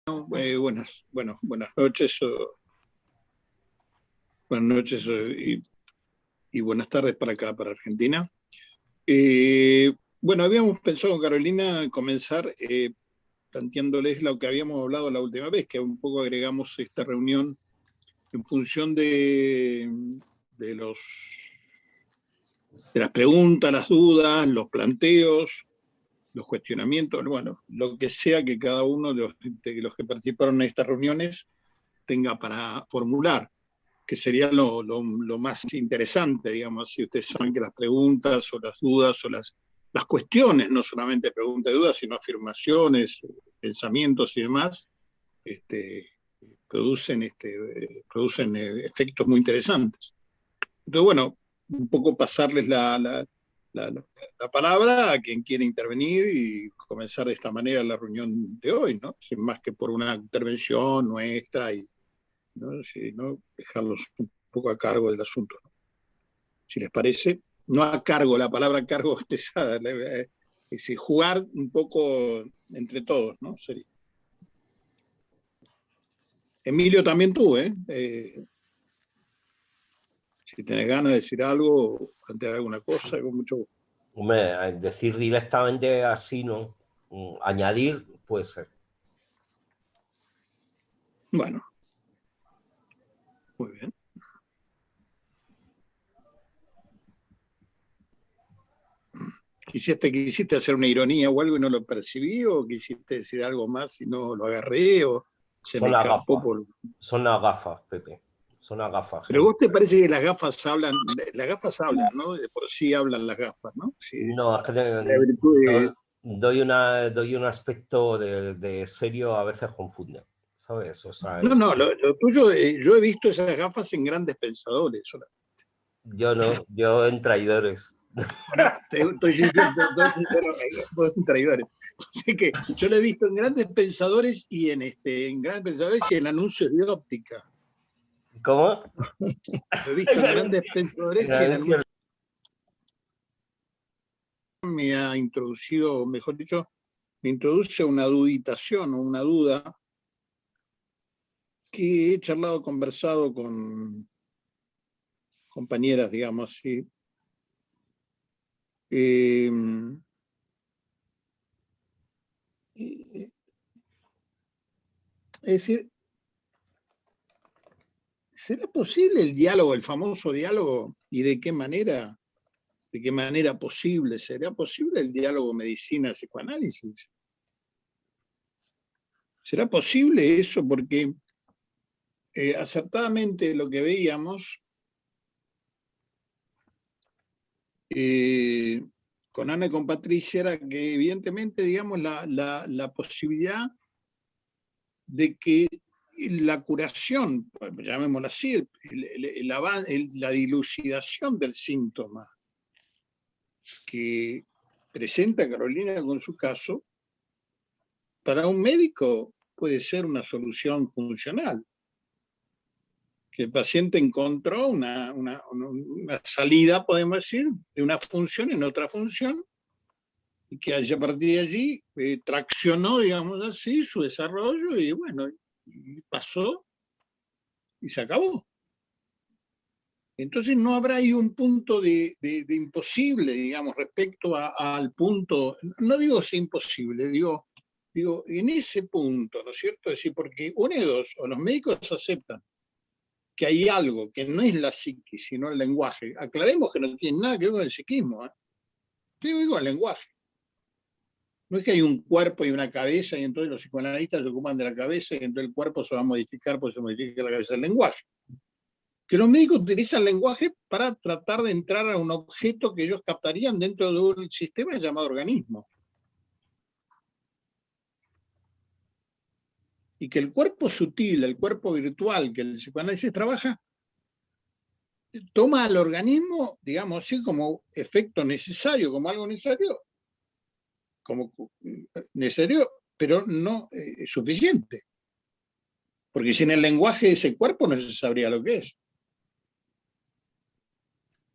Buenas noches, y buenas tardes para acá, para Argentina. Habíamos pensado con Carolina comenzar planteándoles lo que habíamos hablado la última vez, que un poco agregamos esta reunión en función de las preguntas, las dudas, los planteos, los cuestionamientos, lo que sea que cada uno de los que participaron en estas reuniones tenga para formular, que sería lo más interesante, digamos. Si ustedes saben que las preguntas o las dudas o las cuestiones, no solamente preguntas y dudas, sino afirmaciones, pensamientos y demás, producen efectos muy interesantes. Entonces, un poco pasarles la palabra a quien quiere intervenir y comenzar de esta manera la reunión de hoy, ¿no? Sin más que por una intervención nuestra y ¿no? Dejarlos un poco a cargo del asunto, ¿no? Si les parece, no a cargo, la palabra cargo es pesada, es jugar un poco entre todos, ¿no? Sería. Emilio, también tú, si tenés ganas de decir algo, plantear alguna cosa, con mucho gusto. Hombre, decir directamente así, ¿no? Añadir puede ser. Bueno, muy bien. ¿Quisiste hacer una ironía o algo y no lo percibí? ¿O quisiste decir algo más y no lo agarré? ¿O se me escapó por...? Son las gafas, Pepe. Son las gafas. Pero vos te parece que las gafas hablan, ¿no? De por sí hablan las gafas, ¿no? Sí. No, es que doy un aspecto de serio, a veces confunde, ¿sabes? O sea, No, lo tuyo, yo he visto esas gafas en grandes pensadores. Yo no, yo en traidores. Bueno, estoy sintiendo, vos en traidores. Así que yo lo he visto en grandes pensadores y en grandes pensadores y en anuncios de óptica. ¿Cómo? Lo he visto en grandes pensadores y en anuncios. Me ha introducido, mejor dicho, me introduce una duditación o una duda que he charlado, conversado con compañeras, digamos, ¿sí? Es decir, ¿será posible el diálogo, el famoso diálogo? ¿Y de qué manera? ¿De qué manera posible? ¿Será posible el diálogo medicina-psicoanálisis? ¿Será posible eso? Porque acertadamente lo que veíamos con Ana y con Patricia era que evidentemente, digamos, la posibilidad de que la curación, llamémosla así, la dilucidación del síntoma que presenta Carolina con su caso, para un médico puede ser una solución funcional. Que el paciente encontró una salida, podemos decir, de una función en otra función, y que a partir de allí traccionó, digamos así, su desarrollo, y bueno, y pasó, y se acabó. Entonces no habrá ahí un punto de imposible, digamos, respecto al punto, no digo sea imposible, digo, en ese punto, ¿no es cierto? Es decir, porque uno de dos, o los médicos aceptan que hay algo que no es la psiquis, sino el lenguaje. Aclaremos que no tiene nada que ver con el psiquismo, tiene que ver con el lenguaje. No es que hay un cuerpo y una cabeza y entonces los psicoanalistas se ocupan de la cabeza y entonces el cuerpo se va a modificar porque se modifica la cabeza del lenguaje. Que los médicos utilizan el lenguaje para tratar de entrar a un objeto que ellos captarían dentro de un sistema llamado organismo. Y que el cuerpo sutil, el cuerpo virtual que el psicoanálisis trabaja, toma al organismo, digamos así, como efecto necesario, como algo necesario, pero no suficiente. Porque sin el lenguaje de ese cuerpo no se sabría lo que es.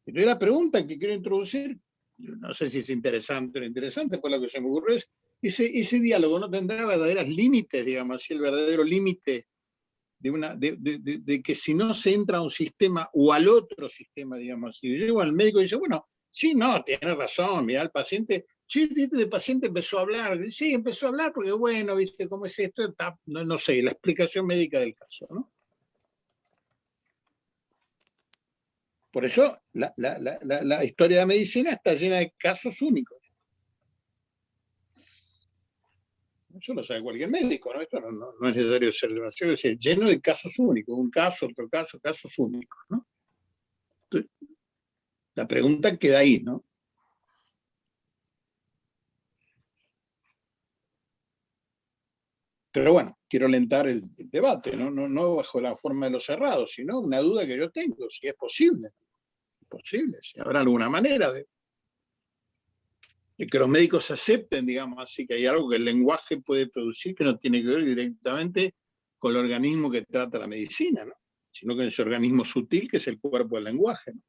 Entonces la pregunta que quiero introducir, no sé si es interesante o no interesante, pues lo que se me ocurrió es, ese diálogo no tendrá verdaderos límites, digamos, así el verdadero límite de que si no se entra a un sistema o al otro sistema, digamos así. Yo llego al médico y dice, bueno, sí, no, tiene razón, mira, el paciente, sí, el paciente empezó a hablar, sí, empezó a hablar porque, bueno, viste, ¿cómo es esto? No sé, la explicación médica del caso, ¿no? Por eso la historia de la medicina está llena de casos únicos. Eso lo sabe cualquier médico, ¿no? Esto no es necesario ser demasiado, es lleno de casos únicos, un caso, otro caso, casos únicos, ¿no? Entonces, la pregunta queda ahí, ¿no? Pero bueno, quiero alentar el debate, no bajo la forma de los cerrados, sino una duda que yo tengo, si es posible, si habrá alguna manera de que los médicos acepten, digamos así, que hay algo que el lenguaje puede producir que no tiene que ver directamente con el organismo que trata la medicina, ¿no? Sino con ese organismo sutil que es el cuerpo del lenguaje, ¿no?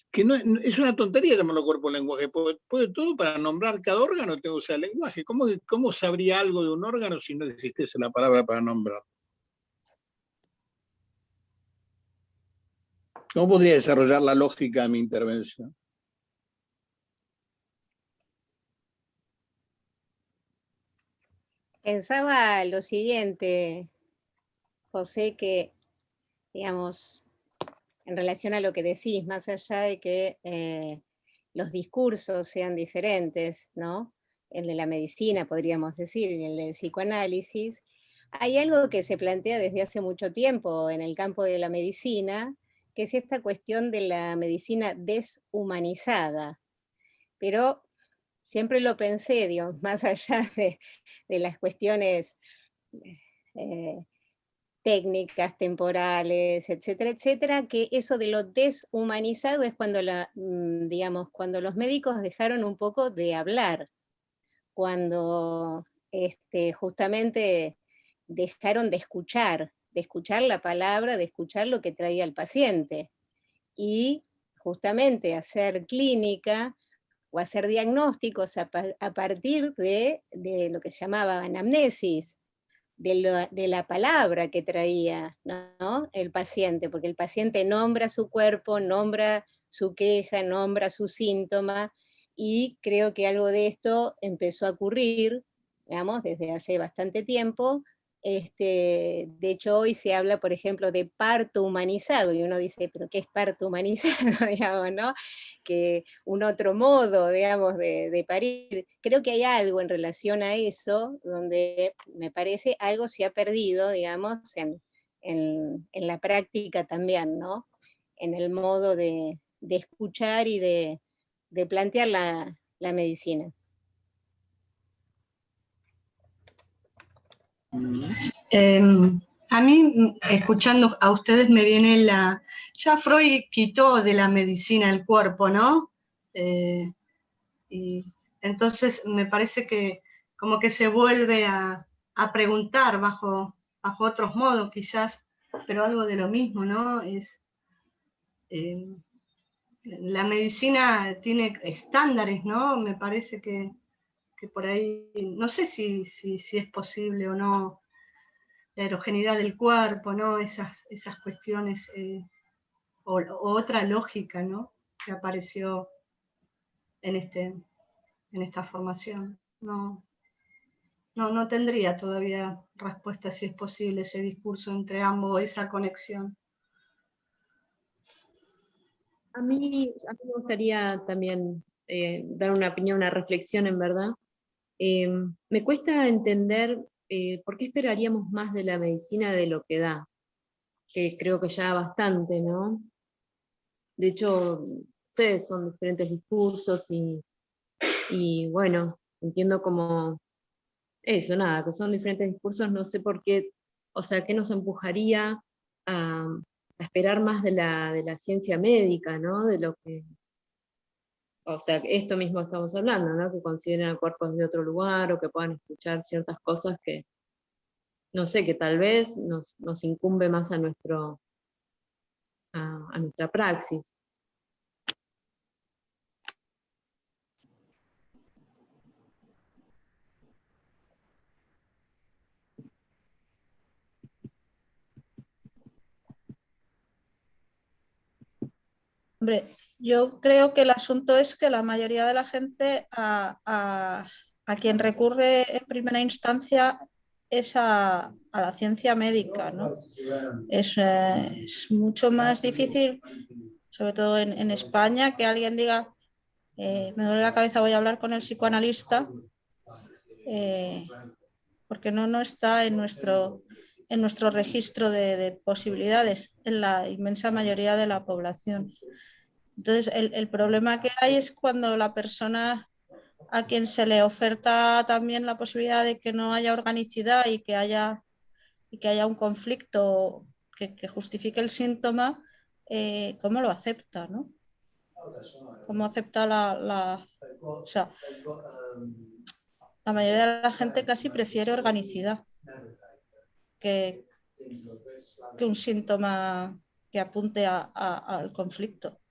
Que es una tontería llamarlo cuerpo del lenguaje, puede todo para nombrar cada órgano tengo que usar el lenguaje. ¿Cómo sabría algo de un órgano si no existiese la palabra para nombrar? ¿Cómo podría desarrollar la lógica de mi intervención? Pensaba lo siguiente, José, que, digamos, en relación a lo que decís, más allá de que los discursos sean diferentes, ¿no? El de la medicina, podríamos decir, y el del psicoanálisis, hay algo que se plantea desde hace mucho tiempo en el campo de la medicina, que es esta cuestión de la medicina deshumanizada. Pero siempre lo pensé, digamos, más allá de las cuestiones eh, técnicas, temporales, etcétera, etcétera, que eso de lo deshumanizado es cuando, digamos, cuando los médicos dejaron un poco de hablar, cuando justamente dejaron de escuchar la palabra, de escuchar lo que traía el paciente, y justamente hacer clínica o hacer diagnósticos a partir de lo que se llamaba anamnesis, de la palabra que traía, ¿no? El paciente, porque el paciente nombra su cuerpo, nombra su queja, nombra su síntoma, y creo que algo de esto empezó a ocurrir, digamos, desde hace bastante tiempo. De hecho, hoy se habla, por ejemplo, de parto humanizado, y uno dice, ¿pero qué es parto humanizado? Digamos, ¿no? Que un otro modo, digamos, de parir. Creo que hay algo en relación a eso, donde me parece algo se ha perdido, digamos, en la práctica también, ¿no? En el modo de escuchar y de plantear la medicina. A mí, escuchando a ustedes, me viene ya Freud quitó de la medicina el cuerpo, ¿no? Y entonces me parece que como que se vuelve a preguntar bajo otros modos quizás, pero algo de lo mismo, ¿no? La medicina tiene estándares, ¿no? Me parece que por ahí, no sé si es posible o no, la erogeneidad del cuerpo, ¿no? Esas cuestiones, o otra lógica, ¿no? Que apareció en esta formación. No tendría todavía respuesta si es posible ese discurso entre ambos, esa conexión. A mí me gustaría también dar una opinión, una reflexión, en verdad. Me cuesta entender por qué esperaríamos más de la medicina de lo que da, que creo que ya da bastante, ¿no? De hecho, ustedes son diferentes discursos y bueno, entiendo como eso, nada, que son diferentes discursos, no sé por qué, o sea, qué nos empujaría a esperar más de la ciencia médica, ¿no? De lo que, o sea, esto mismo estamos hablando, ¿no? Que consideren cuerpos de otro lugar o que puedan escuchar ciertas cosas que, no sé, que tal vez nos incumbe más a nuestra praxis. Hombre, yo creo que el asunto es que la mayoría de la gente a quien recurre en primera instancia es a la ciencia médica, ¿no? Es mucho más difícil, sobre todo en España, que alguien diga, me duele la cabeza, voy a hablar con el psicoanalista, porque no está en nuestro registro de posibilidades en la inmensa mayoría de la población. Entonces, el problema que hay es cuando la persona a quien se le oferta también la posibilidad de que no haya organicidad y que haya un conflicto que justifique el síntoma, ¿cómo lo acepta, ¿no? ¿Cómo acepta o sea, la mayoría de la gente casi prefiere organicidad que un síntoma que apunte al conflicto,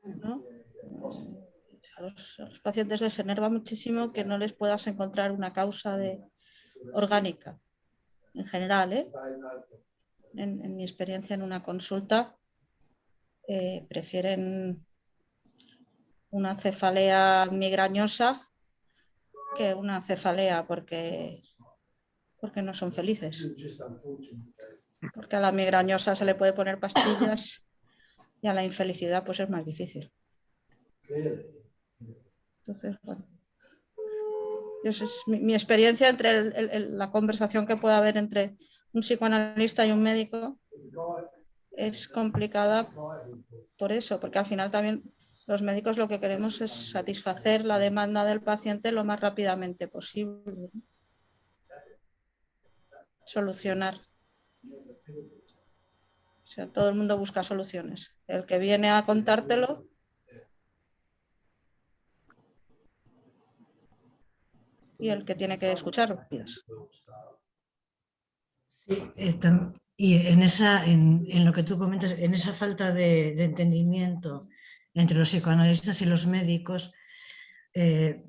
¿no? A los pacientes les enerva muchísimo que no les puedas encontrar una causa orgánica, en general, ¿eh? En mi experiencia en una consulta, prefieren una cefalea migrañosa que una cefalea porque no son felices. Porque a la migrañosa se le puede poner pastillas y a la infelicidad pues es más difícil. Entonces, bueno, eso es mi experiencia entre la conversación que puede haber entre un psicoanalista y un médico es complicada por eso, porque al final también los médicos lo que queremos es satisfacer la demanda del paciente lo más rápidamente posible. Solucionar. O sea, todo el mundo busca soluciones. El que viene a contártelo y el que tiene que escucharlo. Sí, y en lo que tú comentas, en esa falta de entendimiento entre los psicoanalistas y los médicos, de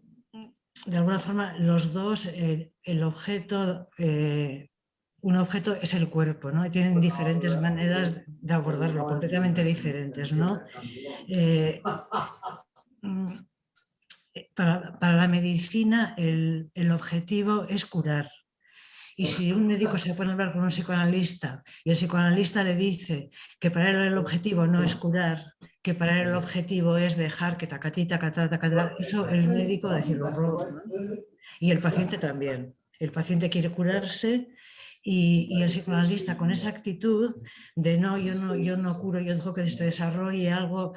alguna forma los dos, el objeto, un objeto es el cuerpo, ¿no? Y tienen diferentes maneras de abordarlo, completamente diferentes, ¿no? Para la medicina el objetivo es curar. Y si un médico se pone a hablar con un psicoanalista y el psicoanalista le dice que para él el objetivo no es curar, que para él el objetivo es dejar que tacatita, tacatá, eso el médico va a decir horror, ¿no? Y el paciente también. El paciente quiere curarse y el psicoanalista con esa actitud de no, yo no curo, yo dejo que se desarrolle algo,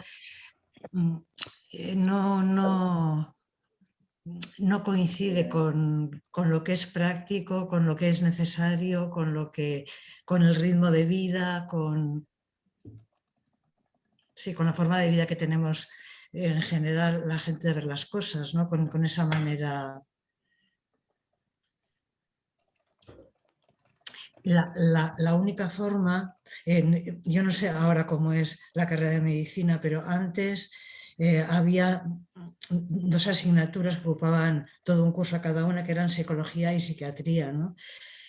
no coincide con lo que es práctico, con lo que es necesario, con el ritmo de vida, con la forma de vida que tenemos en general la gente de ver las cosas, ¿no? Con esa manera. La única forma, yo no sé ahora cómo es la carrera de medicina, pero antes había 2 asignaturas que ocupaban todo un curso a cada una, que eran psicología y psiquiatría, ¿no?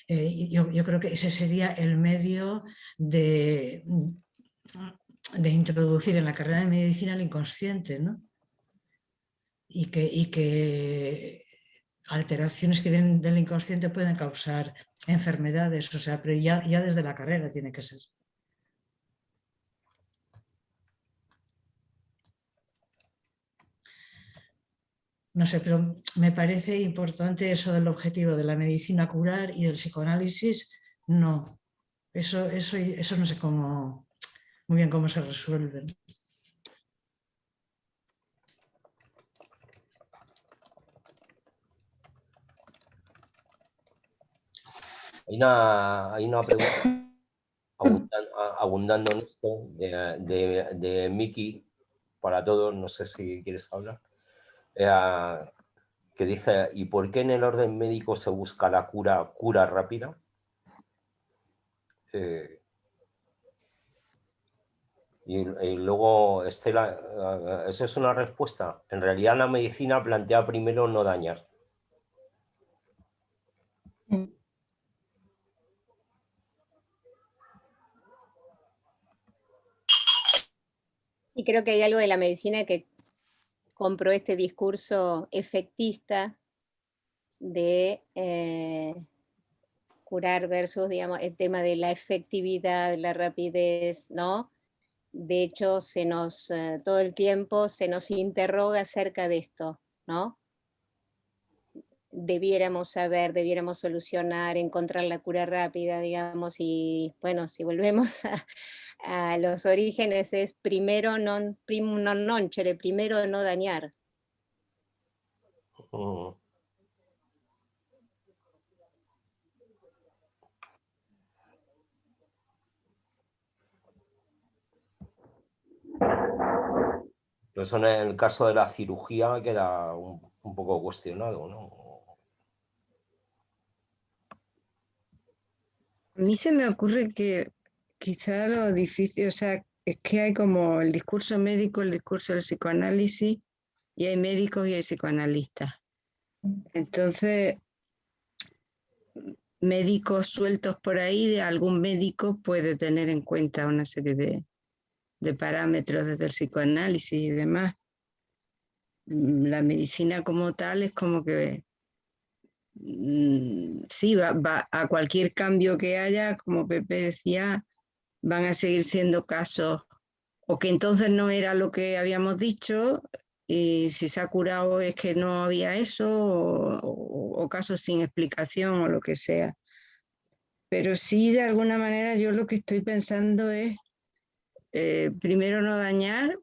Yo creo que ese sería el medio de introducir en la carrera de medicina el inconsciente, ¿no? Y que alteraciones que vienen del inconsciente pueden causar enfermedades, o sea, pero ya desde la carrera tiene que ser. No sé, pero me parece importante eso del objetivo de la medicina curar y del psicoanálisis, no. Eso no sé muy bien cómo se resuelve. Hay una pregunta abundando en esto de Miki para todos, no sé si quieres hablar, que dice, ¿y por qué en el orden médico se busca la cura rápida? Y luego, Estela, ¿eso es una respuesta? En realidad la medicina plantea primero no dañar. Y creo que hay algo de la medicina que compró este discurso efectista de curar versus, digamos, el tema de la efectividad, la rapidez, ¿no? De hecho, todo el tiempo se nos interroga acerca de esto, ¿no? Debiéramos saber, debiéramos solucionar, encontrar la cura rápida, digamos, y bueno, si volvemos a los orígenes es primero primum non nocere, primero no dañar. Mm. Pero eso en el caso de la cirugía queda un poco cuestionado, ¿no? A mí se me ocurre que quizá lo difícil, o sea, es que hay como el discurso médico, el discurso del psicoanálisis, y hay médicos y hay psicoanalistas. Entonces, médicos sueltos por ahí, de algún médico puede tener en cuenta una serie de parámetros desde el psicoanálisis y demás. La medicina como tal es como que sí, va a cualquier cambio que haya, como Pepe decía, van a seguir siendo casos, o que entonces no era lo que habíamos dicho, y si se ha curado es que no había eso, o casos sin explicación o lo que sea. Pero sí, de alguna manera, yo lo que estoy pensando es, primero no dañar,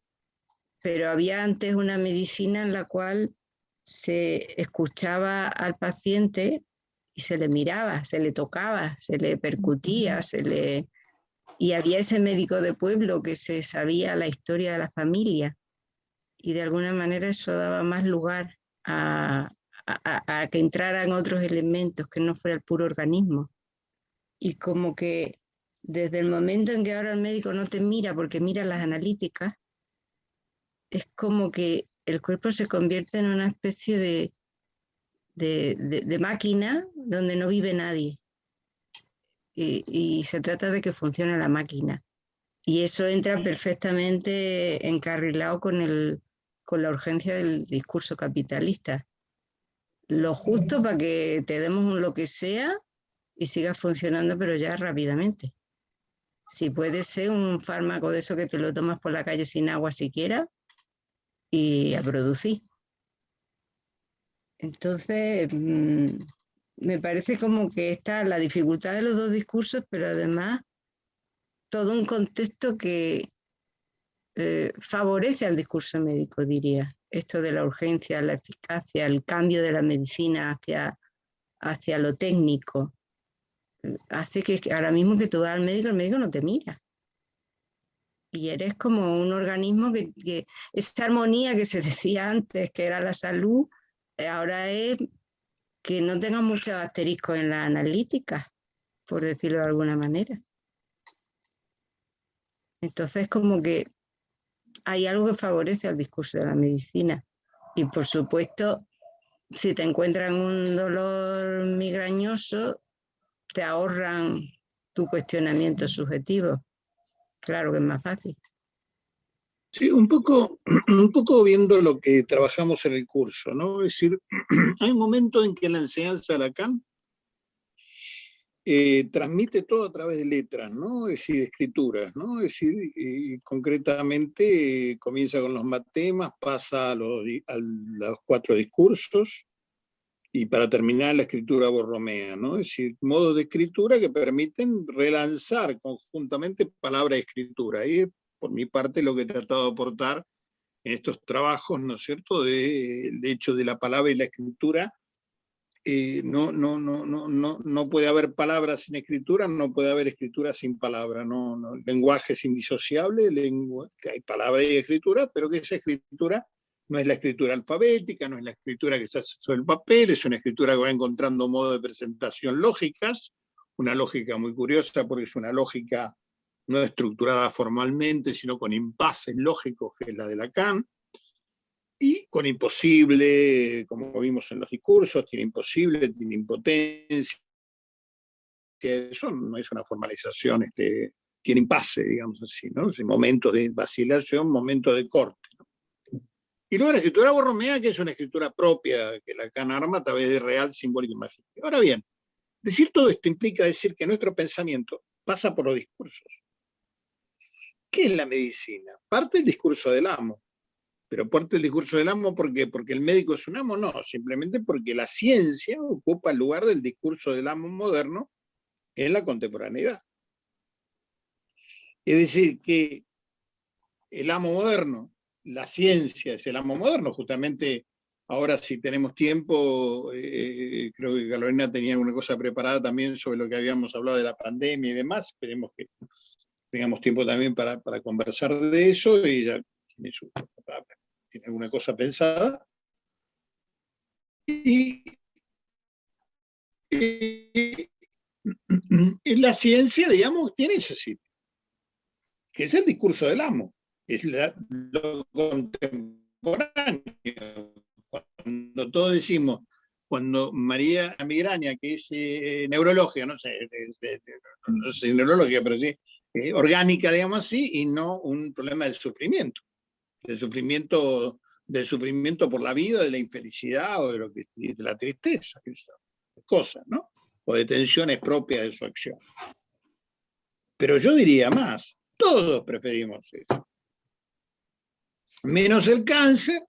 pero había antes una medicina en la cual se escuchaba al paciente y se le miraba, se le tocaba, se le percutía, y había ese médico de pueblo que se sabía la historia de la familia, y de alguna manera eso daba más lugar a que entraran otros elementos, que no fuera el puro organismo. Y como que desde el momento en que ahora el médico no te mira porque mira las analíticas, es como que el cuerpo se convierte en una especie de máquina donde no vive nadie. Y se trata de que funcione la máquina. Y eso entra perfectamente encarrilado con la urgencia del discurso capitalista. Lo justo para que te demos lo que sea y siga funcionando, pero ya rápidamente. Si puede ser un fármaco de eso que te lo tomas por la calle sin agua siquiera, y a producir. Entonces, me parece como que está la dificultad de los dos discursos, pero además todo un contexto que favorece al discurso médico, diría. Esto de la urgencia, la eficacia, el cambio de la medicina hacia lo técnico, hace que ahora mismo que tú vas al médico, el médico no te mira. Y eres como un organismo que esa armonía que se decía antes, que era la salud, ahora es que no tenga muchos asteriscos en la analítica, por decirlo de alguna manera. Entonces, como que hay algo que favorece al discurso de la medicina. Y por supuesto, si te encuentran un dolor migrañoso, te ahorran tu cuestionamiento subjetivo. Claro que es más fácil. Sí, un poco viendo lo que trabajamos en el curso, ¿no? Es decir, hay un momento en que la enseñanza de Lacan transmite todo a través de letras, ¿no? Es decir, escrituras, ¿no? Es decir, concretamente comienza con los matemas, pasa a los 4 discursos, y para terminar la escritura borromea, ¿no? Es decir, modos de escritura que permiten relanzar conjuntamente palabra y escritura. Y por mi parte lo que he tratado de aportar en estos trabajos, ¿no es cierto?, del hecho de la palabra y la escritura. No puede haber palabra sin escritura, no puede haber escritura sin palabra. El lenguaje es indisociable, que hay palabra y escritura, pero que esa escritura no es la escritura alfabética, no es la escritura que se hace sobre el papel, es una escritura que va encontrando modos de presentación lógicas, una lógica muy curiosa porque es una lógica no estructurada formalmente, sino con impases lógicos, que es la de Lacan, y con imposible, como vimos en los discursos, tiene imposible, tiene impotencia. Eso no es una formalización tiene impasse, digamos así, ¿no? Momentos de vacilación, momentos de corte, ¿no? Y luego la escritura borromea, que es una escritura propia que Lacan arma a través de real, simbólico y imaginario. Ahora bien, decir todo esto implica decir que nuestro pensamiento pasa por los discursos. ¿Qué es la medicina? Parte del discurso del amo. Pero parte del discurso del amo, ¿por qué? ¿Porque el médico es un amo? No, simplemente porque la ciencia ocupa el lugar del discurso del amo moderno en la contemporaneidad. Es decir, que el amo moderno, la ciencia es el amo moderno. Justamente ahora, si tenemos tiempo, creo que Carolina tenía una cosa preparada también sobre lo que habíamos hablado de la pandemia y demás. Esperemos que tengamos tiempo también para conversar de eso, y ya tiene alguna cosa pensada. Y la ciencia, digamos, tiene ese sitio, que es el discurso del amo, es lo contemporáneo. Cuando todos decimos, cuando María Migraña, que es neurología, no sé si neurología, pero sí orgánica, digamos así, y no un problema del sufrimiento por la vida, de la infelicidad o de la tristeza, cosas, ¿no? O de tensiones propias de su acción. Pero yo diría más, todos preferimos eso. Menos el cáncer,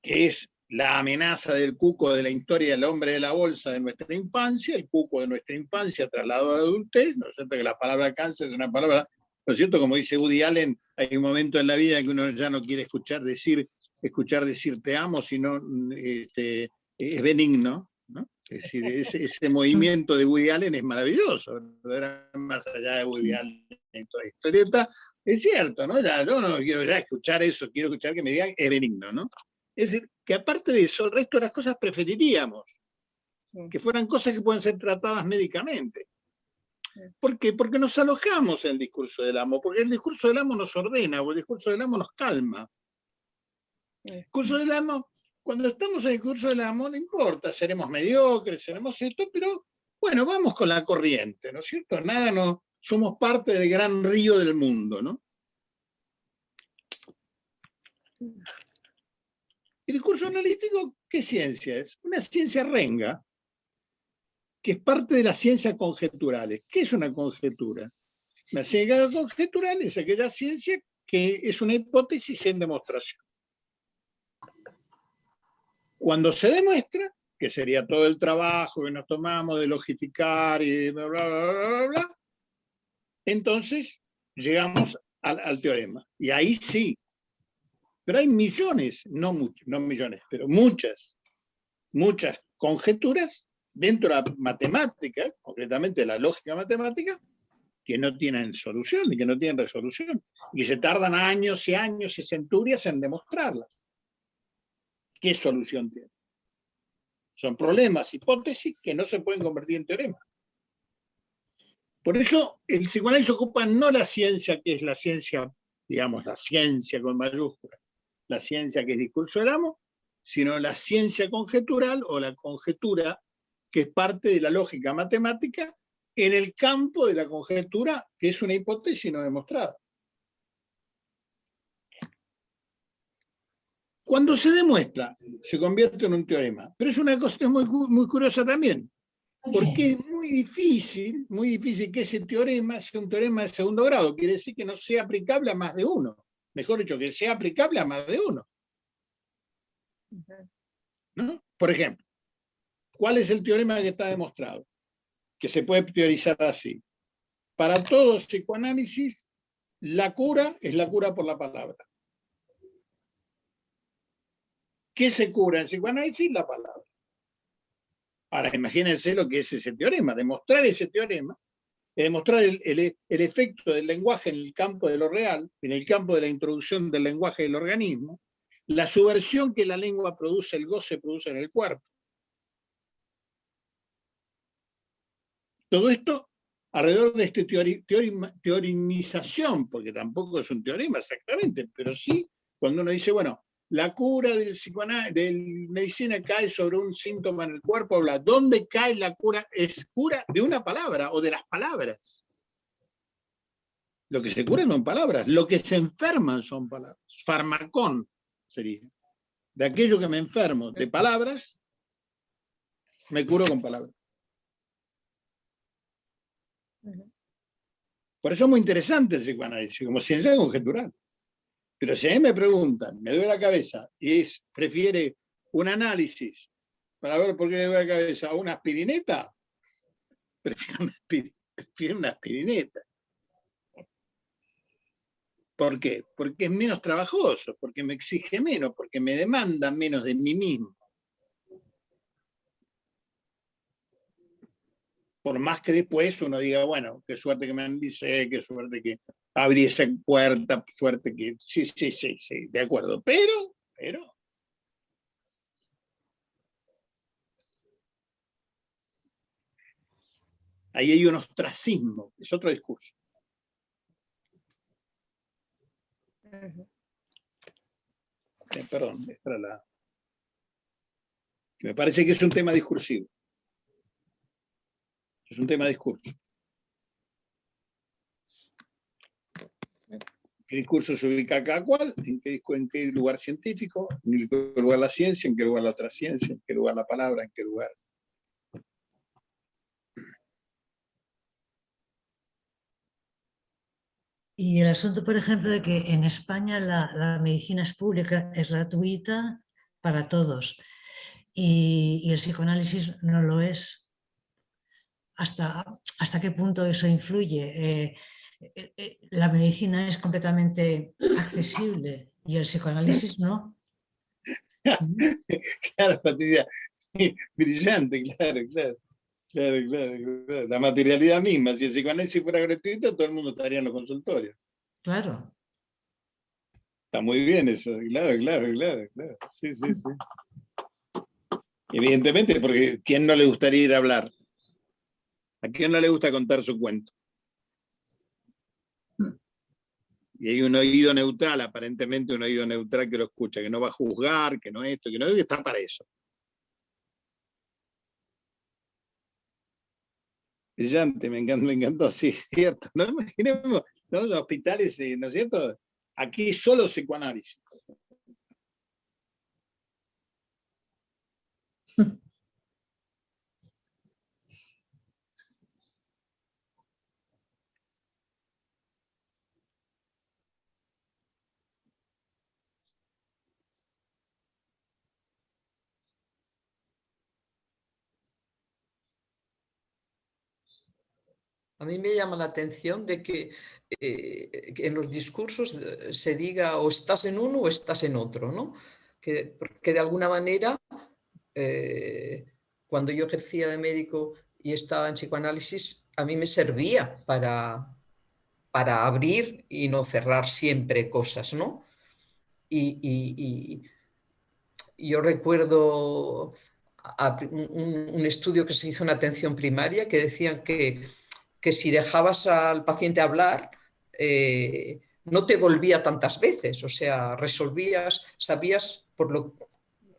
que es la amenaza del cuco de la historia del hombre de la bolsa de nuestra infancia, el cuco de nuestra infancia trasladado a la adultez, ¿no es cierto? Que la palabra cáncer es una palabra, ¿no es cierto? Como dice Woody Allen, hay un momento en la vida que uno ya no quiere escuchar decir te amo, sino es benigno, ¿no? Es decir, ese movimiento de Woody Allen es maravilloso, más allá de Woody Allen en toda la historieta, es cierto, ¿no? Ya, yo no quiero ya escuchar eso, quiero escuchar que me digan es benigno, ¿no? Es decir, que aparte de eso, el resto de las cosas preferiríamos que fueran cosas que pueden ser tratadas médicamente. ¿Por qué? Porque nos alojamos en el discurso del amo, porque el discurso del amo nos ordena, o el discurso del amo nos calma. El discurso del amo, cuando estamos en el discurso del amo, no importa, seremos mediocres, seremos esto, pero bueno, vamos con la corriente, ¿no es cierto? Nada, no, somos parte del gran río del mundo, ¿no? El discurso analítico, ¿qué ciencia es? Una ciencia renga, que es parte de las ciencias conjeturales. ¿Qué es una conjetura? Una ciencia conjetural es aquella ciencia que es una hipótesis en demostración. Cuando se demuestra, que sería todo el trabajo que nos tomamos de logificar y de bla, bla, bla, bla, bla, entonces llegamos al teorema. Y ahí sí. Pero hay millones, no millones, pero muchas conjeturas dentro de la matemática, concretamente la lógica matemática, que no tienen solución y que no tienen resolución. Y se tardan años y años y centurias en demostrarlas. ¿Qué solución tienen? Son problemas, hipótesis que no se pueden convertir en teoremas. Por eso el psicoanálisis ocupa no la ciencia, que es la ciencia, digamos, la ciencia con mayúsculas, la ciencia que es discurso del amo, sino la ciencia conjetural o la conjetura, que es parte de la lógica matemática en el campo de la conjetura, que es una hipótesis no demostrada. Cuando se demuestra, se convierte en un teorema. Pero es una cosa muy, muy curiosa también, porque es muy difícil que ese teorema sea un teorema de segundo grado. Quiere decir que no sea aplicable a más de uno. Mejor dicho, que sea aplicable a más de uno. ¿No? Por ejemplo, ¿cuál es el teorema que está demostrado? Que se puede teorizar así. Para todo psicoanálisis, la cura es la cura por la palabra. ¿Qué se cura en psicoanálisis? La palabra. Ahora, imagínense lo que es ese teorema. Demostrar ese teorema es demostrar el efecto del lenguaje en el campo de lo real, en el campo de la introducción del lenguaje del organismo, la subversión que la lengua produce, el goce produce en el cuerpo. Todo esto alrededor de esta teoremización, porque tampoco es un teorema exactamente, pero sí cuando uno dice, bueno, la cura del medicina cae sobre un síntoma en el cuerpo, ¿dónde cae la cura? Es cura de una palabra o de las palabras. Lo que se cura son palabras, lo que se enferman son palabras. Farmacón sería. De aquello que me enfermo de palabras, me curo con palabras. Por eso es muy interesante el psicoanálisis, como ciencia conjetural. Pero si a mí me preguntan, me duele la cabeza, y prefiere un análisis para ver por qué le duele la cabeza, una aspirineta, prefiero una aspirineta. ¿Por qué? Porque es menos trabajoso, porque me exige menos, porque me demanda menos de mí mismo. Por más que después uno diga, bueno, qué suerte que me analicé, qué suerte que abrí esa puerta, suerte que... Sí, de acuerdo. Pero... ahí hay un ostracismo, es otro discurso. Perdón, esta era la... Me parece que es un tema discursivo. Es un tema de discurso. ¿Qué discurso se ubica cada cual? ¿En qué lugar científico? ¿En qué lugar la ciencia? ¿En qué lugar la otra ciencia? ¿En qué lugar la palabra? ¿En qué lugar? Y el asunto, por ejemplo, de que en España la medicina es pública, es gratuita para todos, y el psicoanálisis no lo es. ¿Hasta qué punto eso influye? La medicina es completamente accesible y el psicoanálisis no. Claro, Patricia, brillante, claro. La materialidad misma, si el psicoanálisis fuera gratuito, todo el mundo estaría en los consultorios. Claro. Está muy bien eso, claro. Sí. Evidentemente, porque ¿quién no le gustaría ir a hablar? ¿A quién no le gusta contar su cuento? Y hay un oído neutral, aparentemente un oído neutral que lo escucha, que no va a juzgar, que no esto, que no, que está para eso. Brillante, me encantó, sí, es cierto. No imaginemos, ¿no? Los hospitales, ¿no es cierto? Aquí solo psicoanálisis. A mí me llama la atención de que en los discursos se diga o estás en uno o estás en otro, ¿no? Que de alguna manera, cuando yo ejercía de médico y estaba en psicoanálisis, a mí me servía para abrir y no cerrar siempre cosas, ¿no? Y yo recuerdo un estudio que se hizo en atención primaria que decían que si dejabas al paciente hablar, no te volvía tantas veces, o sea, resolvías, sabías por lo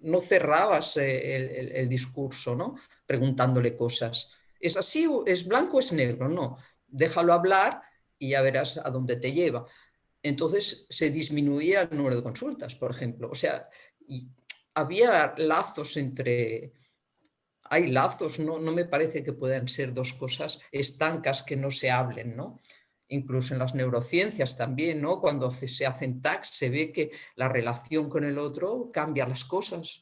no cerrabas el discurso, ¿no? Preguntándole cosas. ¿Es así? ¿Es blanco o es negro? No, déjalo hablar y ya verás a dónde te lleva. Entonces se disminuía el número de consultas, por ejemplo. O sea, había lazos entre... Hay lazos, no me parece que puedan ser dos cosas estancas que no se hablen, ¿no? Incluso en las neurociencias también, ¿no? Cuando se hacen tags se ve que la relación con el otro cambia las cosas,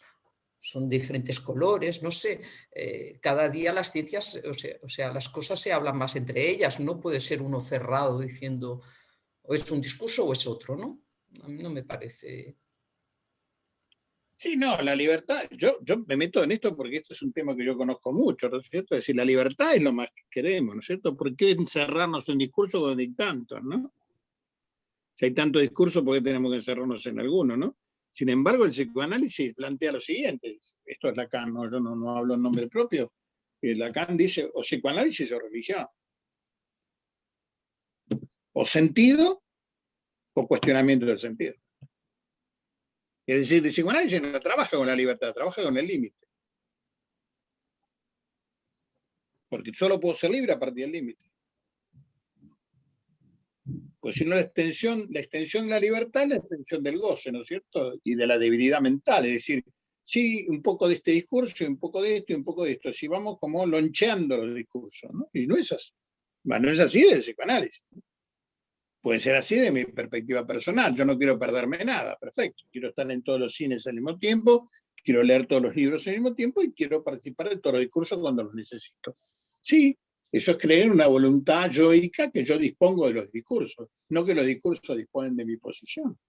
son diferentes colores, no sé, cada día las ciencias, o sea, las cosas se hablan más entre ellas, no puede ser uno cerrado diciendo o es un discurso o es otro, ¿no? A mí no me parece... Sí, no, la libertad, yo me meto en esto porque esto es un tema que yo conozco mucho, ¿no es cierto? Es decir, la libertad es lo más que queremos, ¿no es cierto? ¿Por qué encerrarnos en discursos donde hay tantos, ¿no? Si hay tanto discurso, ¿por qué tenemos que encerrarnos en alguno, ¿no? Sin embargo, el psicoanálisis plantea lo siguiente, esto es Lacan, ¿no? Yo no hablo en nombre propio, Lacan dice, o psicoanálisis o religión, o sentido, o cuestionamiento del sentido. Es decir, el psicoanálisis no trabaja con la libertad, trabaja con el límite. Porque solo puedo ser libre a partir del límite. Pues si no, la extensión de la libertad es la extensión del goce, ¿no es cierto? Y de la debilidad mental, es decir, sí, un poco de este discurso, y un poco de esto, y un poco de esto, si vamos como loncheando los discursos, ¿no? Y no es así. Bueno, no es así del psicoanálisis. Puede ser así de mi perspectiva personal, yo no quiero perderme nada, perfecto, quiero estar en todos los cines al mismo tiempo, quiero leer todos los libros al mismo tiempo y quiero participar de todos los discursos cuando los necesito. Sí, eso es creer en una voluntad yoica que yo dispongo de los discursos, no que los discursos disponen de mi posición.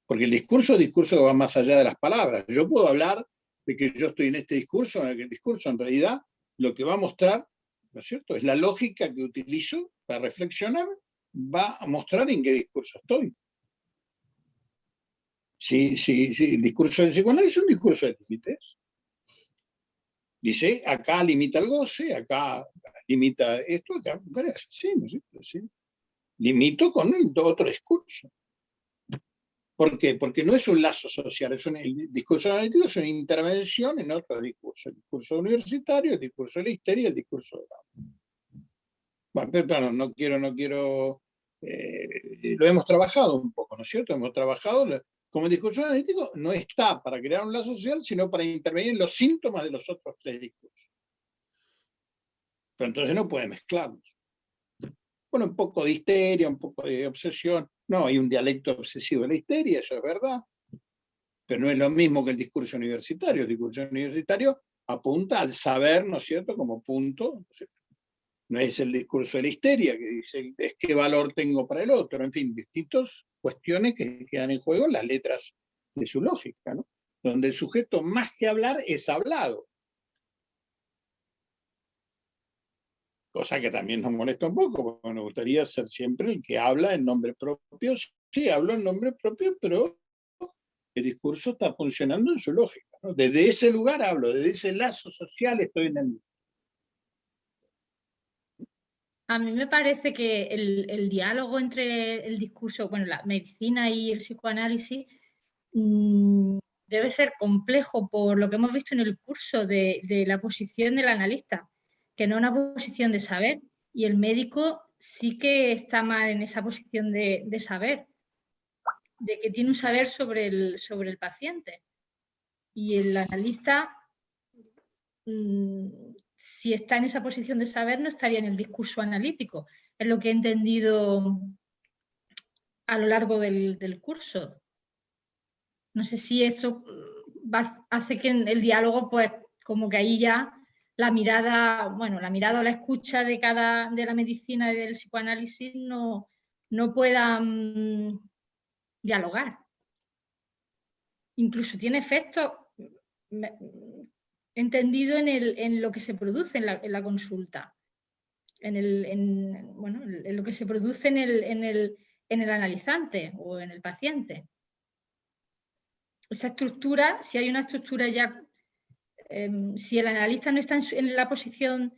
Porque el discurso va más allá de las palabras. Yo puedo hablar de que yo estoy en este discurso, en aquel discurso, en realidad lo que va a mostrar, ¿no es cierto?, es la lógica que utilizo para reflexionar, va a mostrar en qué discurso estoy. Sí, el discurso del psicoanálisis es un discurso de límites. Dice, acá limita el goce, acá limita esto, acá, bueno, es así, ¿no es cierto? Sí. Limito con otro discurso. ¿Por qué? Porque no es un lazo social, el discurso analítico es una intervención en otro discurso. El discurso universitario, el discurso de la histeria, el discurso de la... Bueno, pero no quiero, lo hemos trabajado un poco, ¿no es cierto? Hemos trabajado, como el discurso analítico no está para crear un lazo social, sino para intervenir en los síntomas de los otros tres discursos. Pero entonces no puede mezclarlos. Bueno, un poco de histeria, un poco de obsesión. No, hay un dialecto obsesivo de la histeria, eso es verdad. Pero no es lo mismo que el discurso universitario. El discurso universitario apunta al saber, ¿no es cierto?, como punto. ¿No es cierto? No es el discurso de la histeria, que dice es qué valor tengo para el otro. En fin, distintas cuestiones que quedan en juego en las letras de su lógica, ¿no? Donde el sujeto, más que hablar, es hablado. Cosa que también nos molesta un poco, porque nos gustaría ser siempre el que habla en nombre propio. Sí, hablo en nombre propio, pero el discurso está funcionando en su lógica, ¿no? Desde ese lugar hablo, desde ese lazo social estoy en el mismo. A mí me parece que el diálogo entre el discurso, bueno, la medicina y el psicoanálisis debe ser complejo por lo que hemos visto en el curso de la posición del analista, que no es una posición de saber, y el médico sí que está mal en esa posición de saber, de que tiene un saber sobre el paciente. Y el analista, si está en esa posición de saber, no estaría en el discurso analítico. Es lo que he entendido a lo largo del curso. No sé si eso hace que en el diálogo, pues, como que ahí ya la mirada o la escucha de la medicina y del psicoanálisis no puedan dialogar. Incluso tiene efectos entendido en lo que se produce en la consulta, en lo que se produce en el analizante o en el paciente. Esa estructura, si hay una estructura ya, si el analista no está en la posición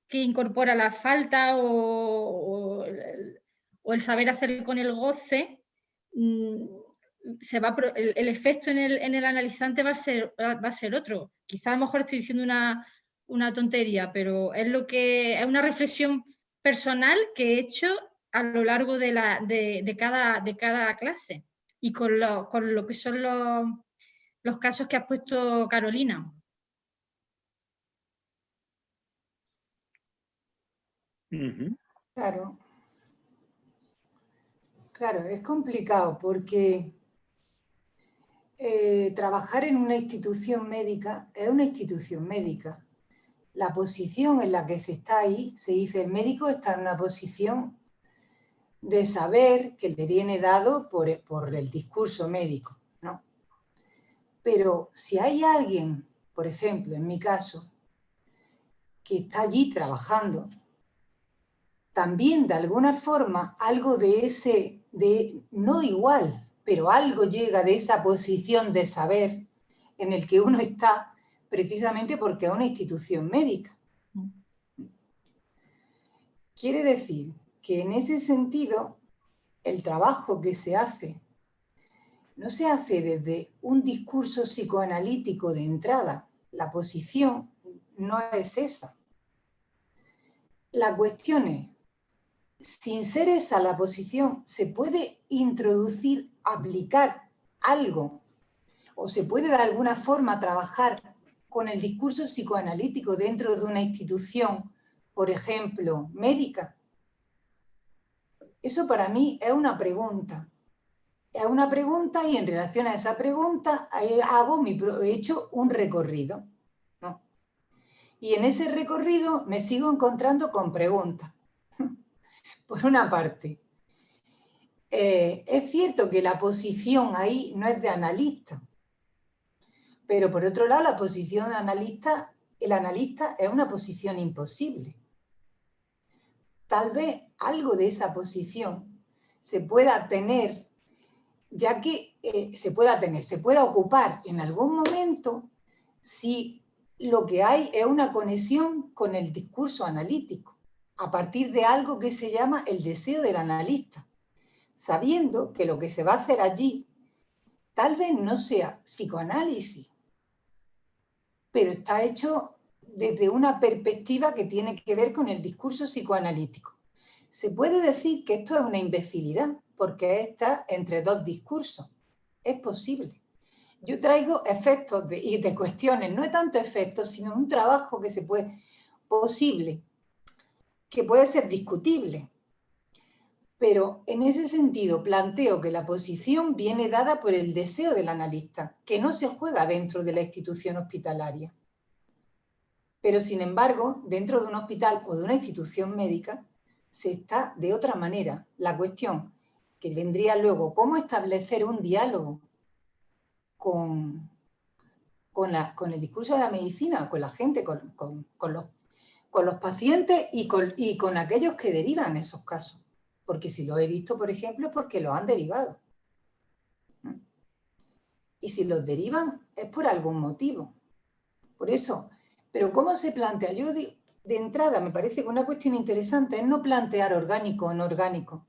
que incorpora la falta o el saber hacer con el goce, el efecto en el analizante va a ser otro. Quizá a lo mejor estoy diciendo una tontería, pero es una reflexión personal que he hecho a lo largo de cada clase y con lo que son los casos que ha puesto Carolina. Claro. Claro, es complicado porque trabajar en una institución médica es una institución médica. La posición en la que se está ahí, se dice el médico está en una posición de saber que le viene dado por el discurso médico, ¿no? Pero si hay alguien, por ejemplo, en mi caso, que está allí trabajando, también de alguna forma algo no igual, pero algo llega de esa posición de saber en el que uno está precisamente porque es una institución médica. Quiere decir que en ese sentido el trabajo que se hace no se hace desde un discurso psicoanalítico de entrada. La posición no es esa. La cuestión es, sin ser esa la posición, se puede introducir, aplicar algo, o se puede de alguna forma trabajar con el discurso psicoanalítico dentro de una institución, por ejemplo, médica. Eso para mí es una pregunta. Es una pregunta y en relación a esa pregunta he hecho un recorrido, ¿no? Y en ese recorrido me sigo encontrando con preguntas. Por una parte, es cierto que la posición ahí no es de analista, pero por otro lado la posición de analista, el analista es una posición imposible. Tal vez algo de esa posición se pueda tener, ya que se pueda ocupar en algún momento si lo que hay es una conexión con el discurso analítico, a partir de algo que se llama el deseo del analista, sabiendo que lo que se va a hacer allí tal vez no sea psicoanálisis, pero está hecho desde una perspectiva que tiene que ver con el discurso psicoanalítico. Se puede decir que esto es una imbecilidad, porque está entre dos discursos. Es posible. Yo traigo efectos y de cuestiones, no es tanto efectos, sino un trabajo que se puede, posible, que puede ser discutible. Pero en ese sentido planteo que la posición viene dada por el deseo del analista, que no se juega dentro de la institución hospitalaria. Pero sin embargo, dentro de un hospital o de una institución médica, se está de otra manera. La cuestión que vendría luego, ¿cómo establecer un diálogo con el discurso de la medicina, con la gente, con los pacientes y con aquellos que derivan esos casos? Porque si lo he visto, por ejemplo, es porque los han derivado. Y si los derivan es por algún motivo. Por eso, pero ¿cómo se plantea? Yo de entrada me parece que una cuestión interesante es no plantear orgánico o no orgánico.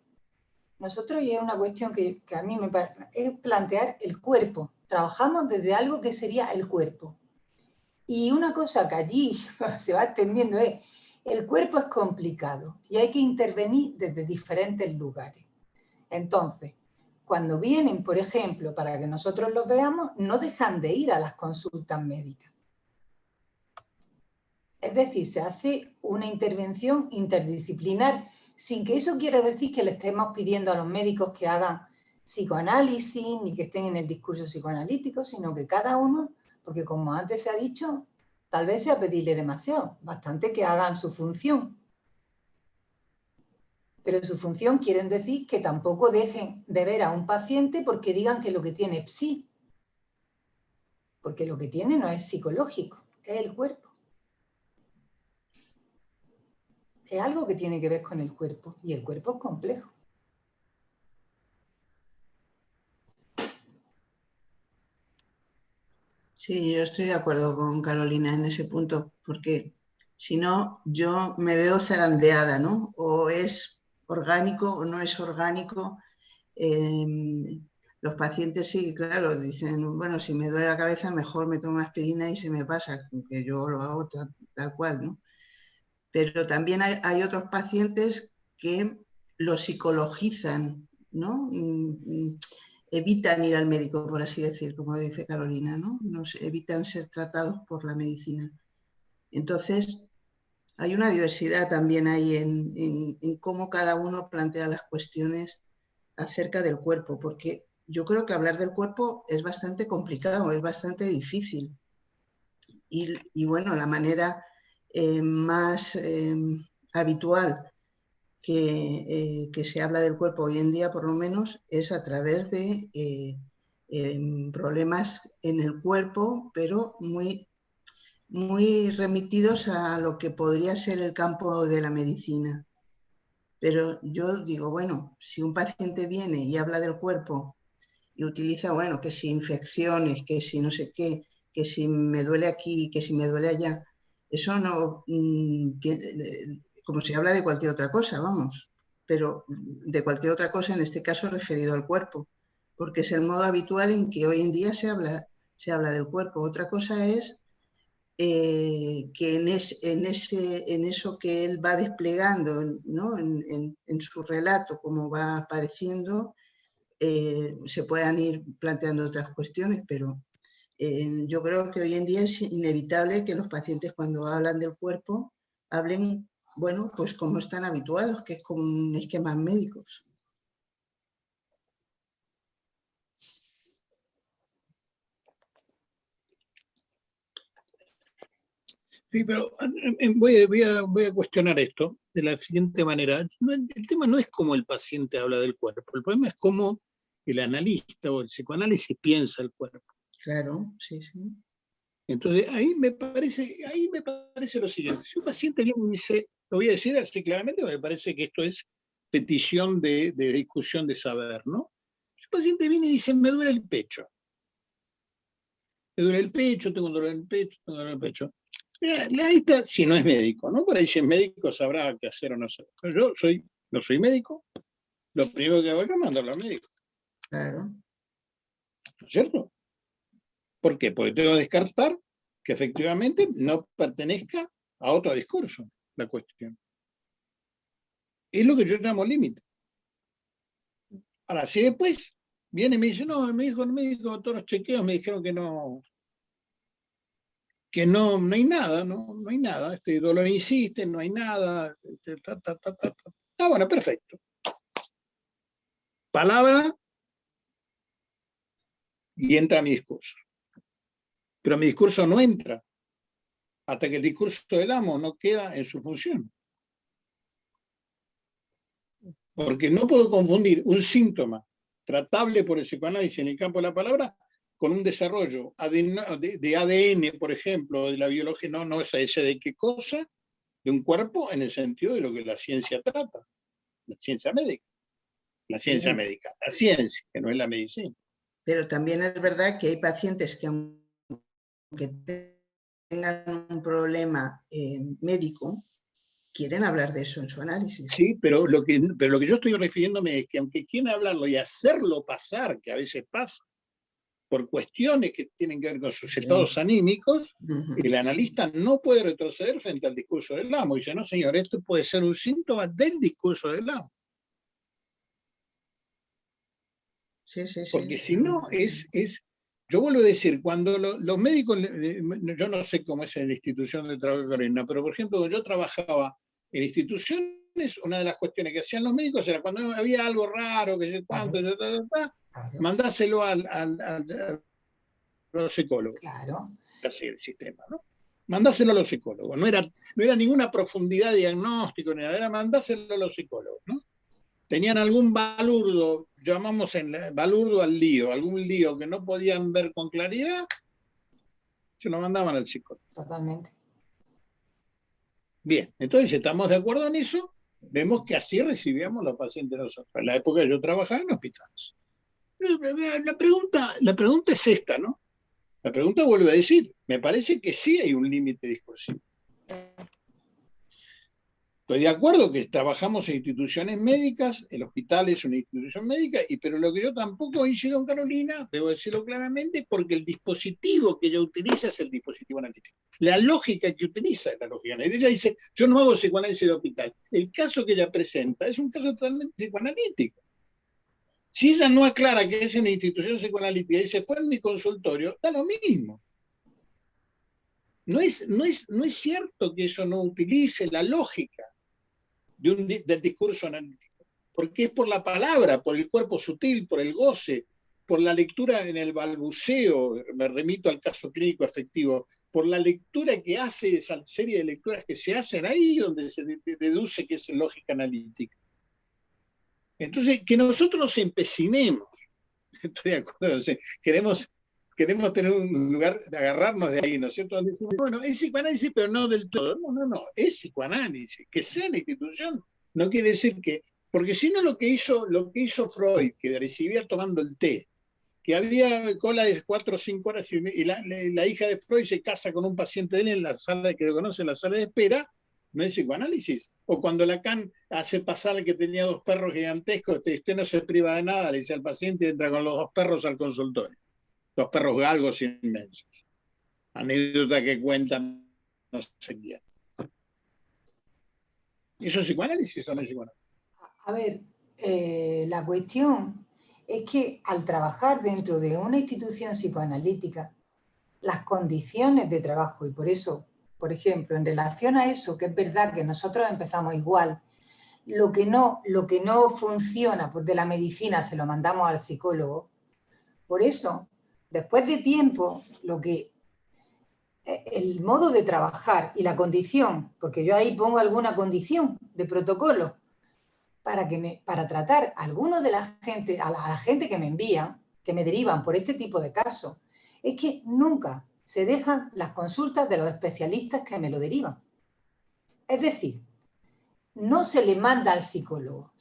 Nosotros, y es una cuestión que a mí me parece, es plantear el cuerpo. Trabajamos desde algo que sería el cuerpo. Y una cosa que allí se va extendiendo es, el cuerpo es complicado y hay que intervenir desde diferentes lugares. Entonces, cuando vienen, por ejemplo, para que nosotros los veamos, no dejan de ir a las consultas médicas. Es decir, se hace una intervención interdisciplinar, sin que eso quiera decir que le estemos pidiendo a los médicos que hagan psicoanálisis, ni que estén en el discurso psicoanalítico, sino que cada uno, porque como antes se ha dicho, tal vez sea pedirle demasiado, bastante que hagan su función. Pero su función quieren decir que tampoco dejen de ver a un paciente porque digan que lo que tiene es psi. Porque lo que tiene no es psicológico, es el cuerpo. Es algo que tiene que ver con el cuerpo, y el cuerpo es complejo. Sí, yo estoy de acuerdo con Carolina en ese punto, porque si no, yo me veo zarandeada, ¿no? O es orgánico o no es orgánico. Los pacientes sí, claro, dicen, bueno, si me duele la cabeza, mejor me tomo aspirina y se me pasa, que yo lo hago tal cual, ¿no? Pero también hay otros pacientes que lo psicologizan, ¿no? Evitan ir al médico, por así decir, como dice Carolina, ¿no? Evitan ser tratados por la medicina. Entonces, hay una diversidad también ahí en cómo cada uno plantea las cuestiones acerca del cuerpo, porque yo creo que hablar del cuerpo es bastante complicado, es bastante difícil. Y bueno, la manera más habitual que se habla del cuerpo hoy en día, por lo menos, es a través de problemas en el cuerpo, pero muy, muy remitidos a lo que podría ser el campo de la medicina. Pero yo digo, bueno, si un paciente viene y habla del cuerpo y utiliza, bueno, que si infecciones, que si no sé qué, que si me duele aquí, que si me duele allá, eso no, como se habla de cualquier otra cosa, vamos, pero de cualquier otra cosa, en este caso referido al cuerpo, porque es el modo habitual en que hoy en día se habla del cuerpo. Otra cosa es que en eso que él va desplegando, ¿no? en su relato, como va apareciendo, se puedan ir planteando otras cuestiones, pero yo creo que hoy en día es inevitable que los pacientes, cuando hablan del cuerpo, hablen, bueno, pues como están habituados, que es con esquemas médicos. Sí, pero voy a cuestionar esto de la siguiente manera. El tema no es cómo el paciente habla del cuerpo, el problema es cómo el analista o el psicoanálisis piensa el cuerpo. Claro, sí, sí. Entonces, ahí me parece lo siguiente. Si un paciente viene y dice, lo voy a decir así claramente, me parece que esto es petición de discusión de saber, ¿no? Si un paciente viene y dice, me duele el pecho. Me duele el pecho, tengo un dolor en el pecho, tengo dolor en el pecho. Ahí está, si no es médico, ¿no? Por ahí si es médico sabrá qué hacer o no hacer. Pero yo no soy médico, lo primero que hago es mandarlo al médico. Claro. ¿No es cierto? ¿Por qué? Porque tengo que descartar que efectivamente no pertenezca a otro discurso la cuestión. Es lo que yo llamo límite. Ahora, si después viene y me dice, no, me dijo el médico, todos los chequeos me dijeron que no hay nada, no hay nada, este dolor insiste, no hay nada, bueno, perfecto. Palabra y entra mi discurso. Pero mi discurso no entra hasta que el discurso del amo no queda en su función. Porque no puedo confundir un síntoma tratable por el psicoanálisis en el campo de la palabra con un desarrollo de ADN, por ejemplo, de la biología, no es ese de qué cosa, de un cuerpo en el sentido de lo que la ciencia trata, la ciencia médica. La ciencia médica, la ciencia, que no es la medicina. Pero también es verdad que hay pacientes que, aunque tengan un problema médico, quieren hablar de eso en su análisis. Sí, pero lo que yo estoy refiriéndome es que aunque quieran hablarlo y hacerlo pasar, que a veces pasa, por cuestiones que tienen que ver con sus estados anímicos, el analista no puede retroceder frente al discurso del amo. Dice, no señor, esto puede ser un síntoma del discurso del amo. Sí, sí, sí. Porque si no, yo vuelvo a decir, cuando los médicos, yo no sé cómo es en la institución de trabajo de Carolina, pero por ejemplo, cuando yo trabajaba en instituciones, una de las cuestiones que hacían los médicos era cuando había algo raro, que sé cuánto, mandáselo a los psicólogos. Claro. Así el sistema, ¿no? Mandáselo a los psicólogos. No era ninguna profundidad de diagnóstico, ni nada, era mandáselo a los psicólogos, ¿no? Tenían algún balurdo, llamamos balurdo al lío, algún lío que no podían ver con claridad, se lo mandaban al psicólogo. Totalmente. Bien, entonces si estamos de acuerdo en eso, vemos que así recibíamos los pacientes nosotros. En la época que yo trabajaba en hospitales. La pregunta es esta, ¿no? La pregunta vuelve a decir, me parece que sí hay un límite discursivo. Estoy de acuerdo que trabajamos en instituciones médicas, el hospital es una institución médica, pero lo que yo tampoco incido en Carolina, debo decirlo claramente, porque el dispositivo que ella utiliza es el dispositivo analítico. La lógica que utiliza es la lógica analítica. Ella dice, yo no hago psicoanálisis de hospital. El caso que ella presenta es un caso totalmente psicoanalítico. Si ella no aclara que es en la institución psicoanalítica y se fue en mi consultorio, da lo mismo. No es cierto que eso no utilice la lógica del discurso analítico, porque es por la palabra, por el cuerpo sutil, por el goce, por la lectura en el balbuceo, me remito al caso clínico afectivo, por la lectura que hace, esa serie de lecturas que se hacen ahí, donde se deduce que es lógica analítica. Entonces, que nosotros nos empecinemos, estoy de acuerdo, o sea, queremos tener un lugar de agarrarnos de ahí, ¿no es cierto? Donde decimos, bueno, es psicoanálisis, pero no del todo. No, es psicoanálisis. Que sea la institución no quiere decir que, porque si no lo que hizo Freud, que recibía tomando el té, que había cola de 4 o 5 horas y la hija de Freud se casa con un paciente de él en la sala que lo conoce, en la sala de espera, no es psicoanálisis. O cuando Lacan hace pasar que tenía 2 perros gigantescos, usted no se priva de nada, le dice al paciente, entra con los 2 perros al consultorio. Los perros galgos inmensos. anécdota que cuentan no sé quién. ¿Eso es psicoanálisis o no es psicoanálisis? A ver, la cuestión es que al trabajar dentro de una institución psicoanalítica, las condiciones de trabajo, y por eso, por ejemplo, en relación a eso, que es verdad que nosotros empezamos igual, lo que no funciona pues de la medicina se lo mandamos al psicólogo. Por eso, después de tiempo, el modo de trabajar y la condición, porque yo ahí pongo alguna condición de protocolo para tratar a algunos de la gente que me envían, que me derivan por este tipo de casos, es que nunca se dejan las consultas de los especialistas que me lo derivan. Es decir, no se le manda al psicólogo.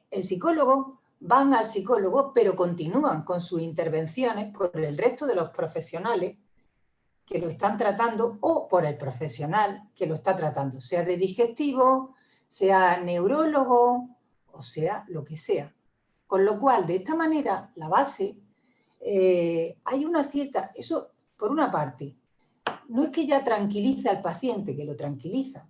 El psicólogo, van al psicólogo, pero continúan con sus intervenciones por el resto de los profesionales que lo están tratando o por el profesional que lo está tratando, sea de digestivo, sea neurólogo o sea lo que sea. Con lo cual, de esta manera, la base, hay una cierta... Eso, por una parte, no es que ya tranquiliza al paciente, que lo tranquiliza,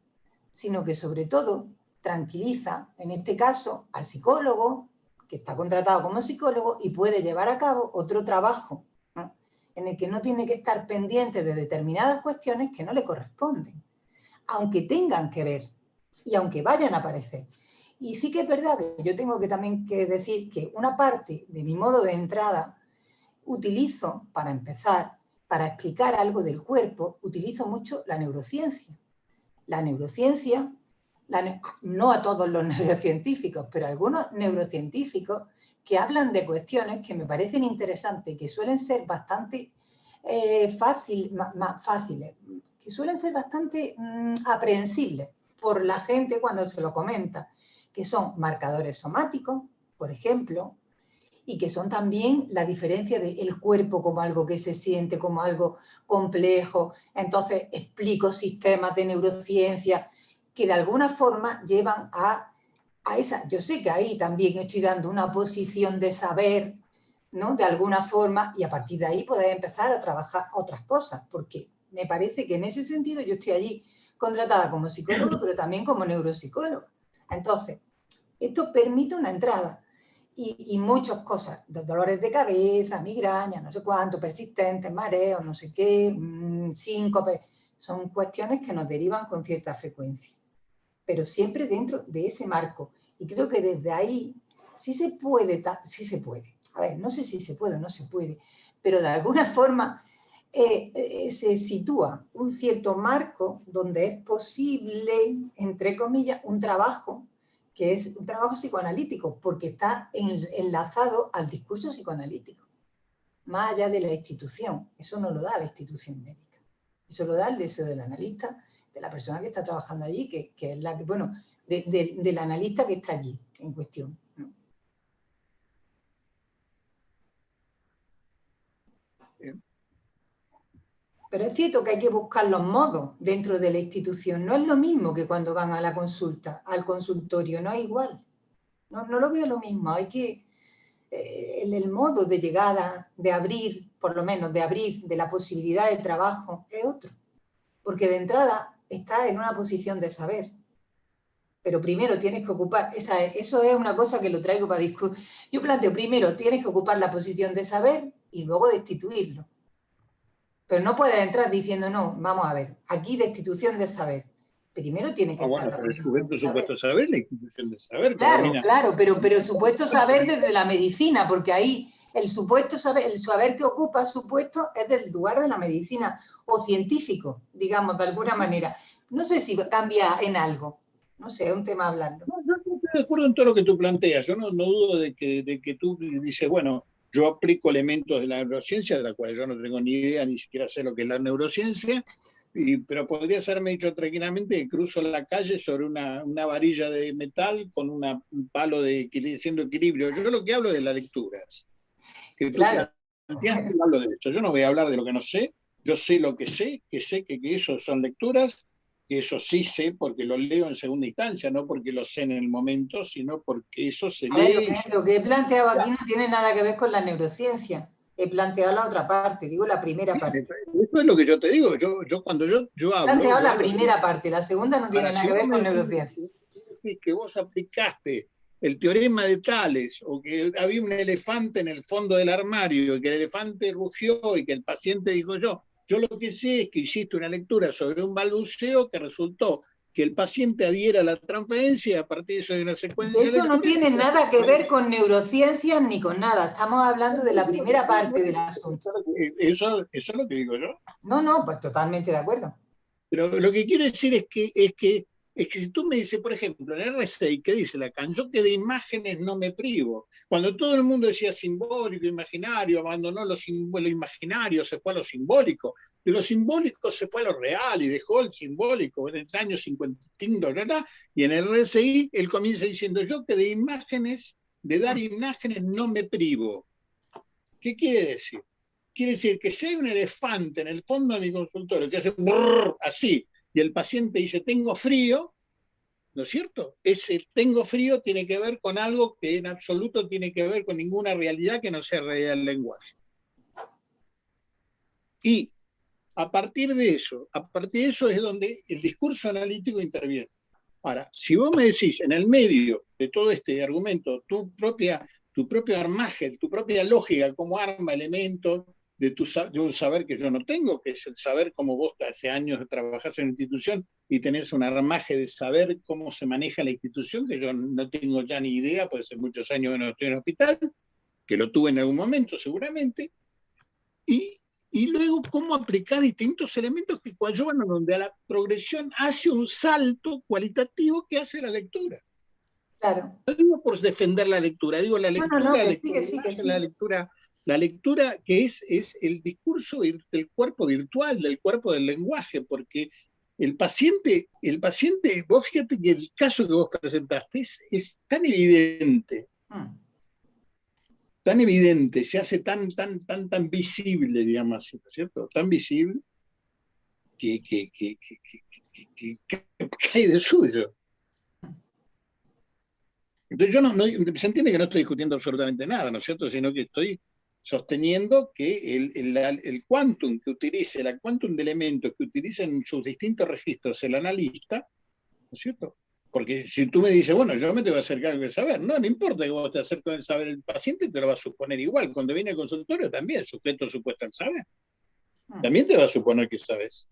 sino que sobre todo tranquiliza, en este caso, al psicólogo, que está contratado como psicólogo y puede llevar a cabo otro trabajo, ¿no?, en el que no tiene que estar pendiente de determinadas cuestiones que no le corresponden, aunque tengan que ver y aunque vayan a aparecer. Y sí que es verdad que yo tengo que también que decir que una parte de mi modo de entrada utilizo, para empezar, para explicar algo del cuerpo, utilizo mucho la neurociencia. La neurociencia, no a todos los neurocientíficos, pero a algunos neurocientíficos que hablan de cuestiones que me parecen interesantes y que suelen ser bastante fáciles, que suelen ser bastante aprehensibles por la gente cuando se lo comenta, que son marcadores somáticos, por ejemplo, y que son también la diferencia del cuerpo como algo que se siente, como algo complejo. Entonces explico sistemas de neurociencia que de alguna forma llevan a esa... Yo sé que ahí también estoy dando una posición de saber, ¿no?, de alguna forma, y a partir de ahí poder empezar a trabajar otras cosas, porque me parece que en ese sentido yo estoy allí contratada como psicólogo, pero también como neuropsicólogo. Entonces, esto permite una entrada. Y muchas cosas, dolores de cabeza, migraña, no sé cuánto, persistentes, mareos, no sé qué, síncope, son cuestiones que nos derivan con cierta frecuencia, pero siempre dentro de ese marco. Y creo que desde ahí sí se puede. A ver, no sé si se puede o no se puede, pero de alguna forma se sitúa un cierto marco donde es posible, entre comillas, un trabajo que es un trabajo psicoanalítico, porque está enlazado al discurso psicoanalítico, más allá de la institución. Eso no lo da la institución médica, eso lo da el deseo del analista, de la persona que está trabajando allí, que es la que, bueno, del analista que está allí en cuestión, ¿no? Pero es cierto que hay que buscar los modos dentro de la institución. No es lo mismo que cuando van a la consulta, al consultorio, no es igual. No lo veo lo mismo. Hay que... el modo de llegada, de abrir, por lo menos, de abrir de la posibilidad de trabajo es otro. Porque de entrada estás en una posición de saber. Pero primero tienes que ocupar... Eso es una cosa que lo traigo para discutir. Yo planteo, primero tienes que ocupar la posición de saber y luego destituirlo. Pero no puedes entrar diciendo, no, vamos a ver, aquí destitución de saber. Primero tiene que estar bueno, la pero el posición de supuesto saber. saber, la institución de saber. Claro, Carolina. claro, pero supuesto saber desde la medicina, porque ahí el saber que ocupa supuesto es del lugar de la medicina o científico, digamos, de alguna manera. No sé si cambia en algo, no sé, es un tema a hablarlo. No, yo estoy de acuerdo en todo lo que tú planteas. Yo no dudo de que tú dices, bueno, yo aplico elementos de la neurociencia, de la cual yo no tengo ni idea, ni siquiera sé lo que es la neurociencia, pero podría haberme dicho tranquilamente que cruzo la calle sobre una varilla de metal con un palo diciendo equilibrio. Yo lo que hablo es de las lecturas. Que tú planteaste, yo hablo de eso. Yo no voy a hablar de lo que no sé, yo sé lo que sé que eso son lecturas, que eso sí sé porque lo leo en segunda instancia, no porque lo sé en el momento, sino porque eso se lee. Lo que he planteado aquí no tiene nada que ver con la neurociencia. he planteado la otra parte, digo la primera parte. Eso es lo que yo te digo. Cuando yo hablo... He planteado la primera parte, la segunda no tiene nada que ver con neurociencia. Que vos aplicaste el teorema de Tales, o que había un elefante en el fondo del armario, y que el elefante rugió, y que el paciente dijo yo lo que sé es que hiciste una lectura sobre un balbuceo que resultó que el paciente adhiera a la transferencia, y a partir de eso hay una secuencia... Eso no tiene nada que ver con neurociencias ni con nada, estamos hablando de la primera parte del asunto. Eso es lo que digo yo. No, pues totalmente de acuerdo. Pero lo que quiero decir es que si tú me dices, por ejemplo, en R6, que dice Lacan, yo que de imágenes no me privo. Cuando todo el mundo decía simbólico, imaginario, abandonó lo imaginario, se fue a lo simbólico. De lo simbólico se fue a lo real y dejó el simbólico en el año 55, ¿verdad? Y en el RSI él comienza diciendo, yo que de imágenes, de dar imágenes no me privo. ¿Qué quiere decir? Quiere decir que si hay un elefante en el fondo de mi consultorio que hace brrr, así, y el paciente dice, tengo frío, ¿no es cierto? Ese tengo frío tiene que ver con algo que en absoluto tiene que ver con ninguna realidad que no sea realidad del lenguaje. Y a partir de eso es donde el discurso analítico interviene. Ahora, si vos me decís en el medio de todo este argumento, tu propio armaje, tu propia lógica como arma, elemento de un saber que yo no tengo, que es el saber como vos hace años trabajás en la institución y tenés un armaje de saber cómo se maneja la institución, que yo no tengo ya ni idea, pues hace muchos años que no estoy en el hospital, que lo tuve en algún momento seguramente, y luego cómo aplicar distintos elementos que coadyuvan a donde a la progresión hace un salto cualitativo que hace la lectura. Claro. No digo por defender la lectura, digo la lectura, la lectura que es el discurso del cuerpo virtual, del cuerpo del lenguaje, porque el paciente, vos fíjate que el caso que vos presentaste es tan evidente, tan evidente, se hace tan visible, digamos así, ¿no es cierto? Tan visible que cae de suyo. Entonces se entiende que no estoy discutiendo absolutamente nada, ¿no es cierto? Sino que estoy sosteniendo que el quantum que utilice, la quantum de elementos que utiliza en sus distintos registros el analista, ¿no es cierto? Porque si tú me dices, bueno, yo me tengo que acercar con el saber, no importa que vos te acerques con el saber, el paciente te lo va a suponer igual. Cuando viene al consultorio también, sujeto supuesto al saber. También te va a suponer que sabes.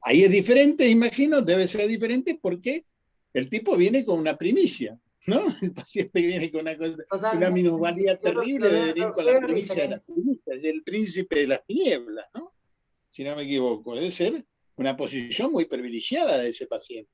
Ahí es diferente, imagino, debe ser diferente porque el tipo viene con una primicia, ¿no? El paciente viene con una minusvalía terrible de venir con la primicia de las primicias, es el príncipe de las tinieblas, ¿no? Si no me equivoco, debe ser una posición muy privilegiada de ese paciente.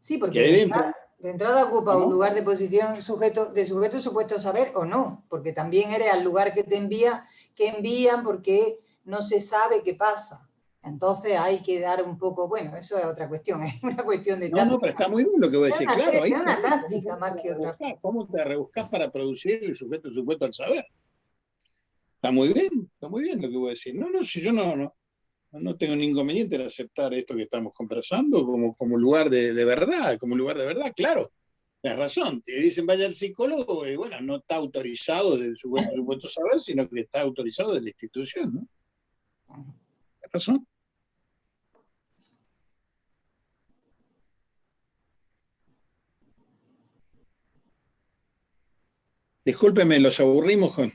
Sí, porque de entrada ocupa un lugar de posición de sujeto supuesto saber o no, porque también eres al lugar que te envían porque no se sabe qué pasa. Entonces hay que dar un poco, bueno, eso es otra cuestión, es una cuestión de táctica. No, pero está muy bien lo que voy a decir, claro. Es una táctica más que otra cosa. ¿Cómo te rebuscas para producir el sujeto supuesto al saber? Está muy bien lo que voy a decir. Si yo no tengo ningún inconveniente en aceptar esto que estamos conversando como lugar de verdad, claro. Tienes razón, te dicen vaya al psicólogo, y bueno, no está autorizado del supuesto saber, sino que está autorizado de la institución, ¿no? Tienes razón. Discúlpeme, los aburrimos con...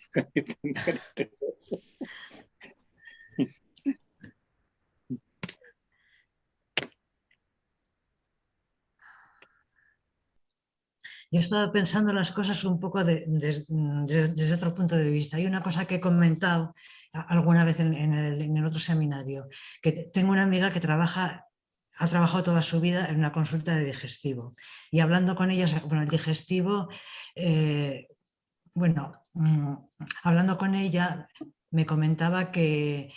Yo he estado pensando las cosas un poco desde otro punto de vista. Hay una cosa que he comentado alguna vez en otro seminario, que tengo una amiga que ha trabajado toda su vida en una consulta de digestivo. Y hablando con ella, bueno, el digestivo, hablando con ella, me comentaba que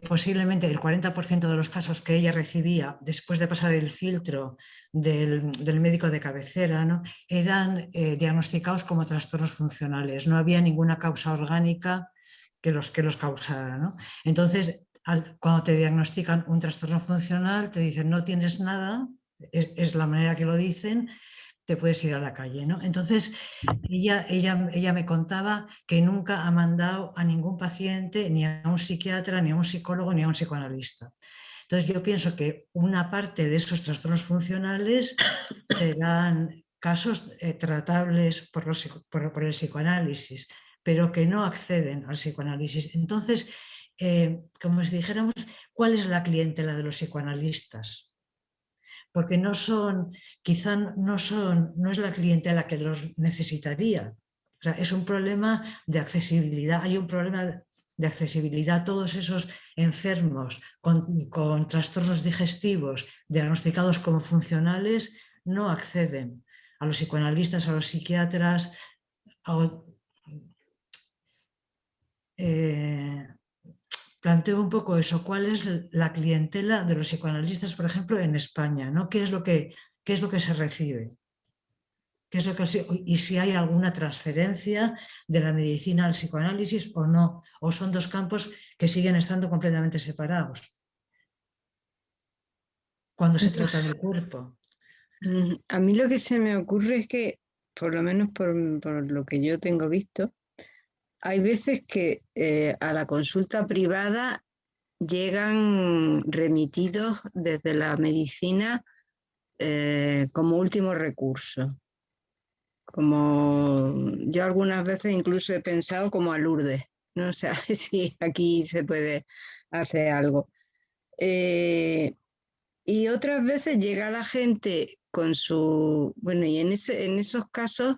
posiblemente el 40% de los casos que ella recibía después de pasar el filtro del médico de cabecera, ¿no?, eran diagnosticados como trastornos funcionales. No había ninguna causa orgánica que los causara, ¿no? Entonces, cuando te diagnostican un trastorno funcional, te dicen no tienes nada, es la manera que lo dicen, te puedes ir a la calle, ¿no? Entonces, ella me contaba que nunca ha mandado a ningún paciente, ni a un psiquiatra, ni a un psicólogo, ni a un psicoanalista. Entonces, yo pienso que una parte de esos trastornos funcionales serán casos tratables por el psicoanálisis, pero que no acceden al psicoanálisis. Entonces, como si dijéramos, ¿cuál es la clientela de los psicoanalistas? Porque quizá no es la clientela que los necesitaría. O sea, es un problema de accesibilidad. Hay un problema de accesibilidad a todos esos enfermos con trastornos digestivos diagnosticados como funcionales, no acceden a los psicoanalistas, a los psiquiatras, planteo un poco eso, cuál es la clientela de los psicoanalistas, por ejemplo, en España, ¿no? ¿Qué es lo que se recibe? Y si hay alguna transferencia de la medicina al psicoanálisis o no, o son dos campos que siguen estando completamente separados cuando se trata del cuerpo. A mí lo que se me ocurre es que, por lo menos por lo que yo tengo visto, hay veces que a la consulta privada llegan remitidos desde la medicina como último recurso. Como yo algunas veces incluso he pensado como a Lourdes, no sé si aquí se puede hacer algo. Y otras veces llega la gente con su... Bueno, y en esos casos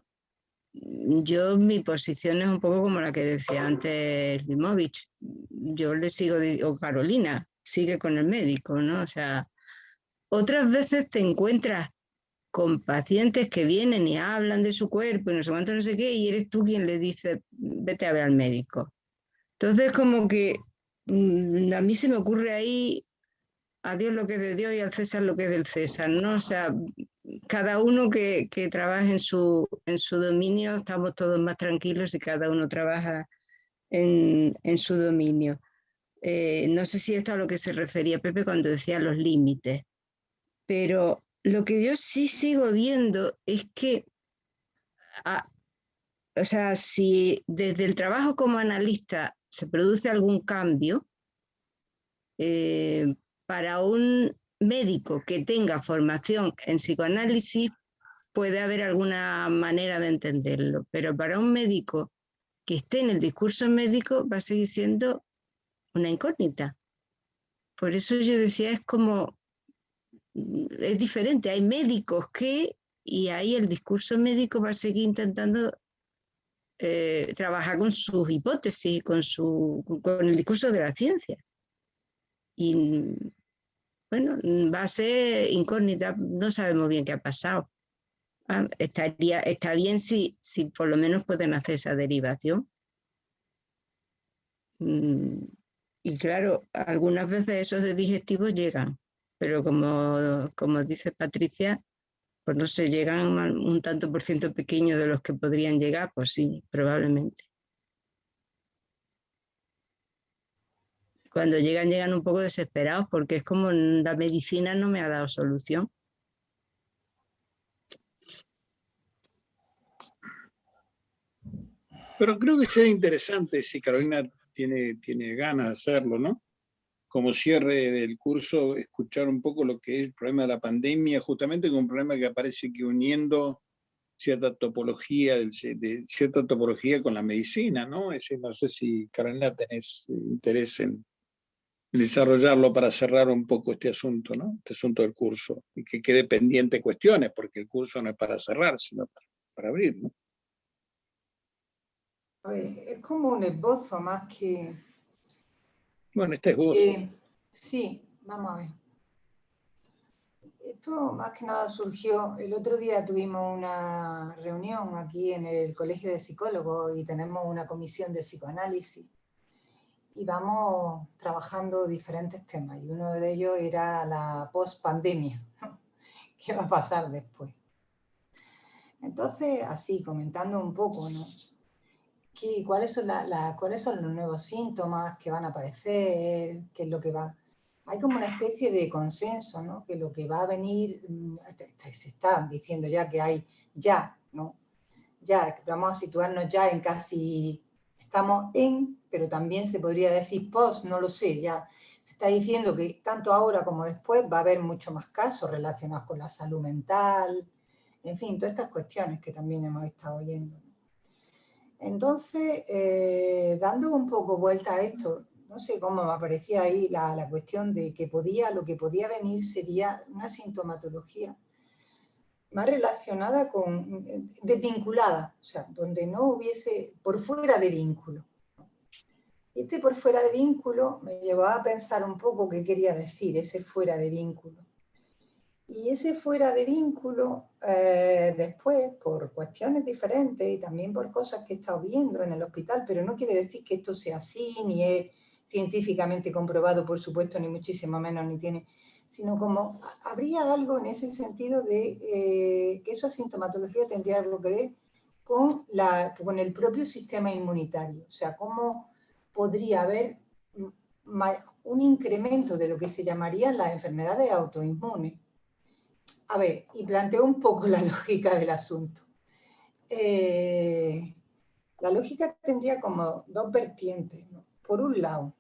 mi posición es un poco como la que decía antes Limovich. Yo le sigo, o Carolina, sigue con el médico, ¿no? O sea, otras veces te encuentras con pacientes que vienen y hablan de su cuerpo y no sé cuánto, no sé qué, y eres tú quien le dice, vete a ver al médico. Entonces, como que a mí se me ocurre ahí, a Dios lo que es de Dios y al César lo que es del César, ¿no? O sea, cada uno que trabaje en su dominio, estamos todos más tranquilos y cada uno trabaja en su dominio. No sé si esto es a lo que se refería Pepe cuando decía los límites, pero lo que yo sí sigo viendo es que, o sea, si desde el trabajo como analista se produce algún cambio, para un médico que tenga formación en psicoanálisis puede haber alguna manera de entenderlo, pero para un médico que esté en el discurso médico va a seguir siendo una incógnita. Por eso yo decía, es diferente, hay médicos y ahí el discurso médico va a seguir intentando trabajar con sus hipótesis, con el discurso de la ciencia. Y bueno, va a ser incógnita, no sabemos bien qué ha pasado. Está bien si por lo menos pueden hacer esa derivación. Y claro, algunas veces esos de digestivos llegan, pero como dice Patricia, pues no sé, llegan un tanto por ciento pequeño de los que podrían llegar, pues sí, probablemente. Cuando llegan un poco desesperados porque es como la medicina no me ha dado solución. Pero creo que sería interesante, si Carolina tiene ganas de hacerlo, ¿no? Como cierre del curso, escuchar un poco lo que es el problema de la pandemia, justamente con un problema que aparece que uniendo cierta topología con la medicina, ¿no? No sé si, Carolina, tenés interés en desarrollarlo para cerrar un poco este asunto, ¿no? Este asunto del curso, y que quede pendiente cuestiones, porque el curso no es para cerrar, sino para abrir, ¿no? Pues es como un esbozo más que... Bueno, este esbozo. Sí, vamos a ver. Esto más que nada surgió, el otro día tuvimos una reunión aquí en el Colegio de Psicólogos y tenemos una comisión de psicoanálisis y vamos trabajando diferentes temas y uno de ellos era la post-pandemia, ¿qué va a pasar después? Entonces, así, comentando un poco, ¿no? ¿Cuáles son los nuevos síntomas que van a aparecer? ¿Qué es lo que va? hay como una especie de consenso, ¿no? Que lo que va a venir, se está diciendo ya que hay ya, ¿no? Ya, vamos a situarnos ya en casi, estamos en, pero también se podría decir post, no lo sé, ya se está diciendo que tanto ahora como después va a haber mucho más casos relacionados con la salud mental, en fin, todas estas cuestiones que también hemos estado oyendo. Entonces, dando un poco vuelta a esto, no sé cómo me aparecía ahí la cuestión de que lo que podía venir sería una sintomatología más relacionada con, desvinculada, o sea, donde no hubiese, por fuera de vínculo. Por fuera de vínculo me llevaba a pensar un poco qué quería decir ese fuera de vínculo. Y ese fuera de vínculo, después, por cuestiones diferentes y también por cosas que he estado viendo en el hospital, pero no quiere decir que esto sea así, ni es científicamente comprobado, por supuesto, ni muchísimo menos, ni tiene, sino como habría algo en ese sentido de que esa sintomatología tendría algo que ver con el propio sistema inmunitario, o sea, cómo podría haber un incremento de lo que se llamarían las enfermedades autoinmunes. A ver, y planteo un poco la lógica del asunto. La lógica tendría como dos vertientes, ¿no? Por un lado,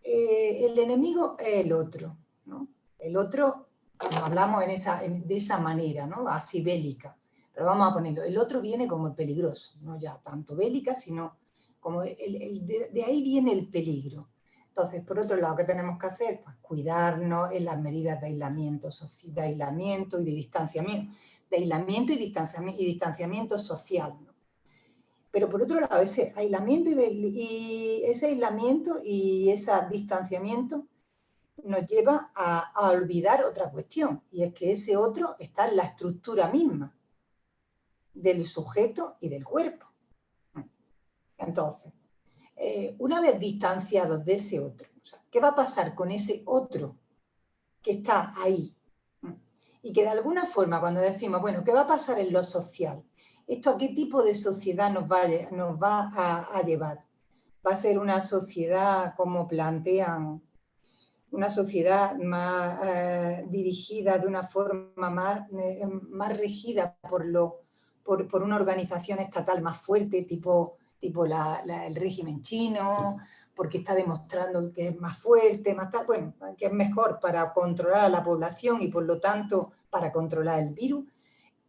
el enemigo es el otro, ¿no? El otro, hablamos de esa manera, ¿no? Así bélica, pero vamos a ponerlo, el otro viene como el peligroso, no ya tanto bélica, sino como de ahí viene el peligro. Entonces, por otro lado, ¿qué tenemos que hacer? Pues cuidarnos en las medidas de aislamiento y de distanciamiento, y distanciamiento social, ¿no? Pero por otro lado, ese aislamiento y ese distanciamiento nos lleva a olvidar otra cuestión, y es que ese otro está en la estructura misma del sujeto y del cuerpo. Entonces, una vez distanciados de ese otro, o sea, ¿qué va a pasar con ese otro que está ahí? Y que de alguna forma, cuando decimos, bueno, ¿qué va a pasar en lo social? ¿Esto a qué tipo de sociedad nos va a llevar? ¿Va a ser una sociedad, como plantean, una sociedad más dirigida de una forma más regida por una organización estatal más fuerte, tipo el régimen chino, porque está demostrando que es más fuerte, bueno, que es mejor para controlar a la población y por lo tanto para controlar el virus?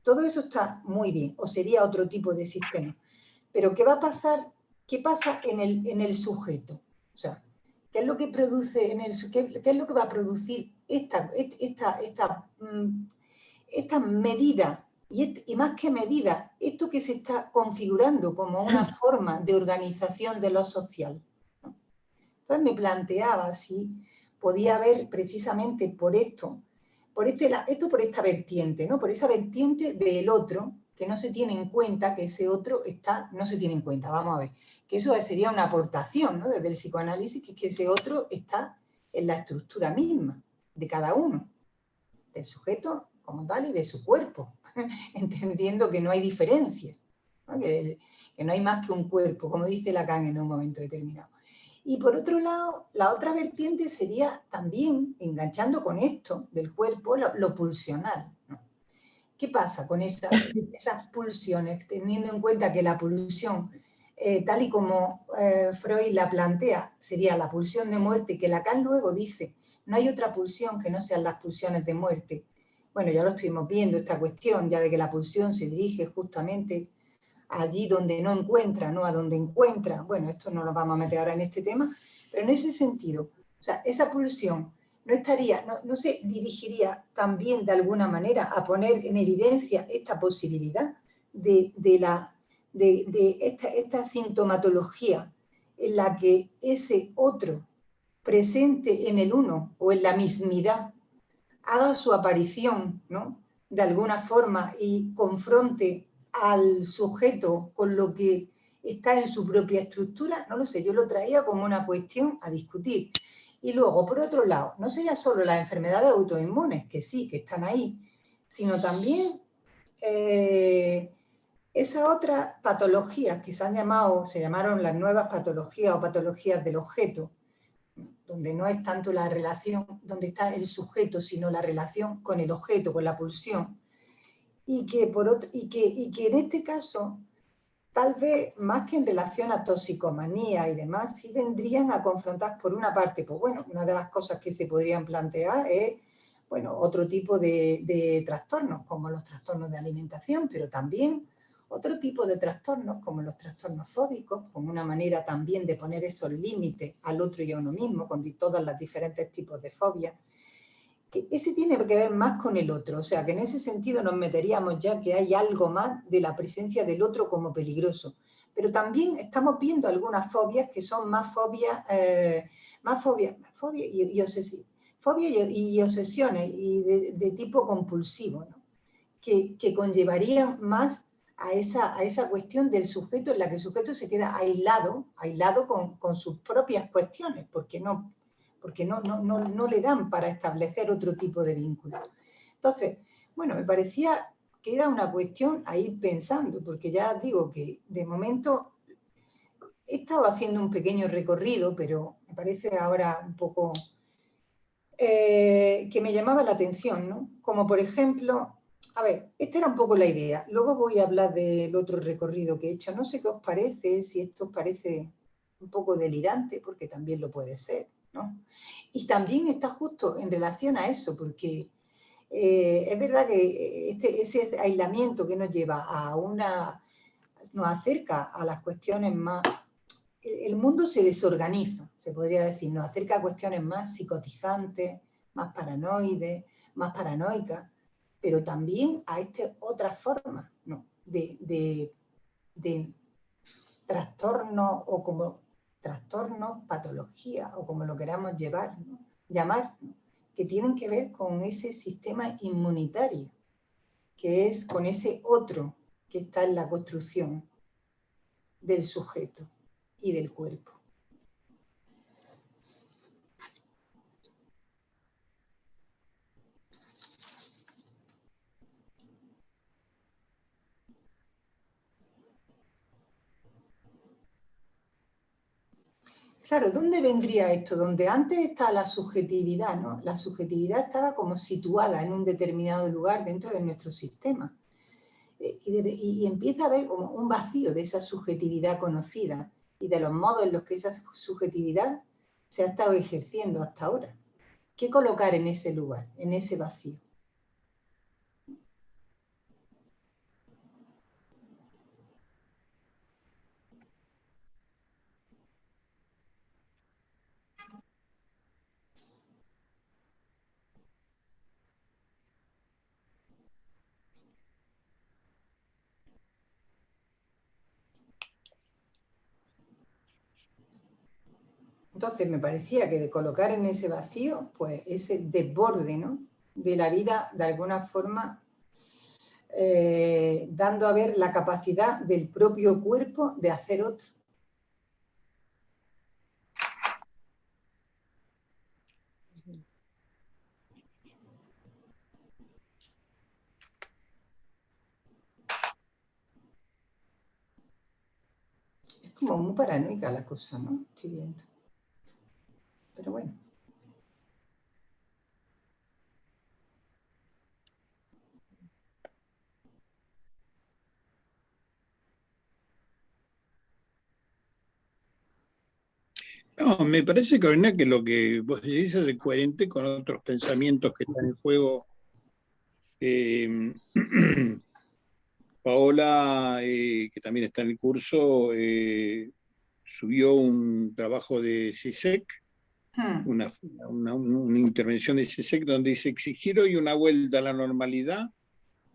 Todo eso está muy bien, o sería otro tipo de sistema. Pero ¿qué va a pasar? ¿Qué pasa en el sujeto? O sea, ¿qué es lo que produce qué es lo que va a producir esta medida? Y más que medida, esto que se está configurando como una forma de organización de lo social, ¿no? Entonces me planteaba si podía haber precisamente por esta vertiente, ¿no? Por esa vertiente del otro, que no se tiene en cuenta, que ese otro no se tiene en cuenta. Vamos a ver, que eso sería una aportación, ¿no? Desde el psicoanálisis, que ese otro está en la estructura misma de cada uno, del sujeto como tal y de su cuerpo, entendiendo que no hay diferencia, ¿no? Que no hay más que un cuerpo, como dice Lacan en un momento determinado. Y por otro lado, la otra vertiente sería también, enganchando con esto del cuerpo, lo pulsional, ¿no? ¿Qué pasa con esas pulsiones? Teniendo en cuenta que la pulsión, tal y como Freud la plantea, sería la pulsión de muerte, que Lacan luego dice, no hay otra pulsión que no sean las pulsiones de muerte. Bueno, ya lo estuvimos viendo, esta cuestión, ya de que la pulsión se dirige justamente allí donde no encuentra, no a donde encuentra. Bueno, esto no lo vamos a meter ahora en este tema, pero en ese sentido, o sea, esa pulsión no se dirigiría también de alguna manera a poner en evidencia esta posibilidad de esta sintomatología en la que ese otro presente en el uno o en la mismidad haga su aparición, ¿no? De alguna forma y confronte al sujeto con lo que está en su propia estructura, no lo sé, yo lo traía como una cuestión a discutir. Y luego, por otro lado, no sería solo las enfermedades autoinmunes, que sí, que están ahí, sino también esas otras patologías que se llamaron las nuevas patologías o patologías del objeto, donde no es tanto la relación, donde está el sujeto, sino la relación con el objeto, con la pulsión, y que en este caso, tal vez más que en relación a toxicomanía y demás, sí vendrían a confrontar por una parte, pues bueno, una de las cosas que se podrían plantear es, bueno, otro tipo de trastornos, como los trastornos de alimentación, pero también otro tipo de trastornos, como los trastornos fóbicos, como una manera también de poner esos límites al otro y a uno mismo, con todos los diferentes tipos de fobias. Que ese tiene que ver más con el otro, o sea, que en ese sentido nos meteríamos ya que hay algo más de la presencia del otro como peligroso. Pero también estamos viendo algunas fobias que son más fobias y obsesiones y de tipo compulsivo, ¿no? que conllevarían más a esa cuestión del sujeto, en la que el sujeto se queda aislado con sus propias cuestiones, porque no le dan para establecer otro tipo de vínculo. Entonces, bueno, me parecía que era una cuestión a ir pensando, porque ya digo que de momento he estado haciendo un pequeño recorrido, pero me parece ahora un poco que me llamaba la atención, ¿no? Como por ejemplo, a ver, esta era un poco la idea. Luego voy a hablar del otro recorrido que he hecho. No sé qué os parece, si esto os parece un poco delirante, porque también lo puede ser, ¿no? Y también está justo en relación a eso, porque es verdad que ese aislamiento que nos lleva nos acerca a las cuestiones más... El mundo se desorganiza, se podría decir, nos acerca a cuestiones más psicotizantes, más paranoides, más paranoicas, pero también a otras formas, ¿no? de trastornos o como trastornos, patologías o como lo queramos llamar, ¿no? Que tienen que ver con ese sistema inmunitario, que es con ese otro que está en la construcción del sujeto y del cuerpo. Claro, ¿dónde vendría esto? Donde antes está la subjetividad, ¿no? La subjetividad estaba como situada en un determinado lugar dentro de nuestro sistema. Y empieza a haber como un vacío de esa subjetividad conocida y de los modos en los que esa subjetividad se ha estado ejerciendo hasta ahora. ¿Qué colocar en ese lugar, en ese vacío? Entonces me parecía que de colocar en ese vacío, pues ese desborde, ¿no? De la vida, de alguna forma, dando a ver la capacidad del propio cuerpo de hacer otro. Es como muy paranoica la cosa, ¿no? Estoy viendo. Pero bueno. No, me parece, Carolina, que lo que vos decís es coherente con otros pensamientos que están en juego. Paola, que también está en el curso, subió un trabajo de CISEC, una intervención de CISEC donde dice: exigir hoy una vuelta a la normalidad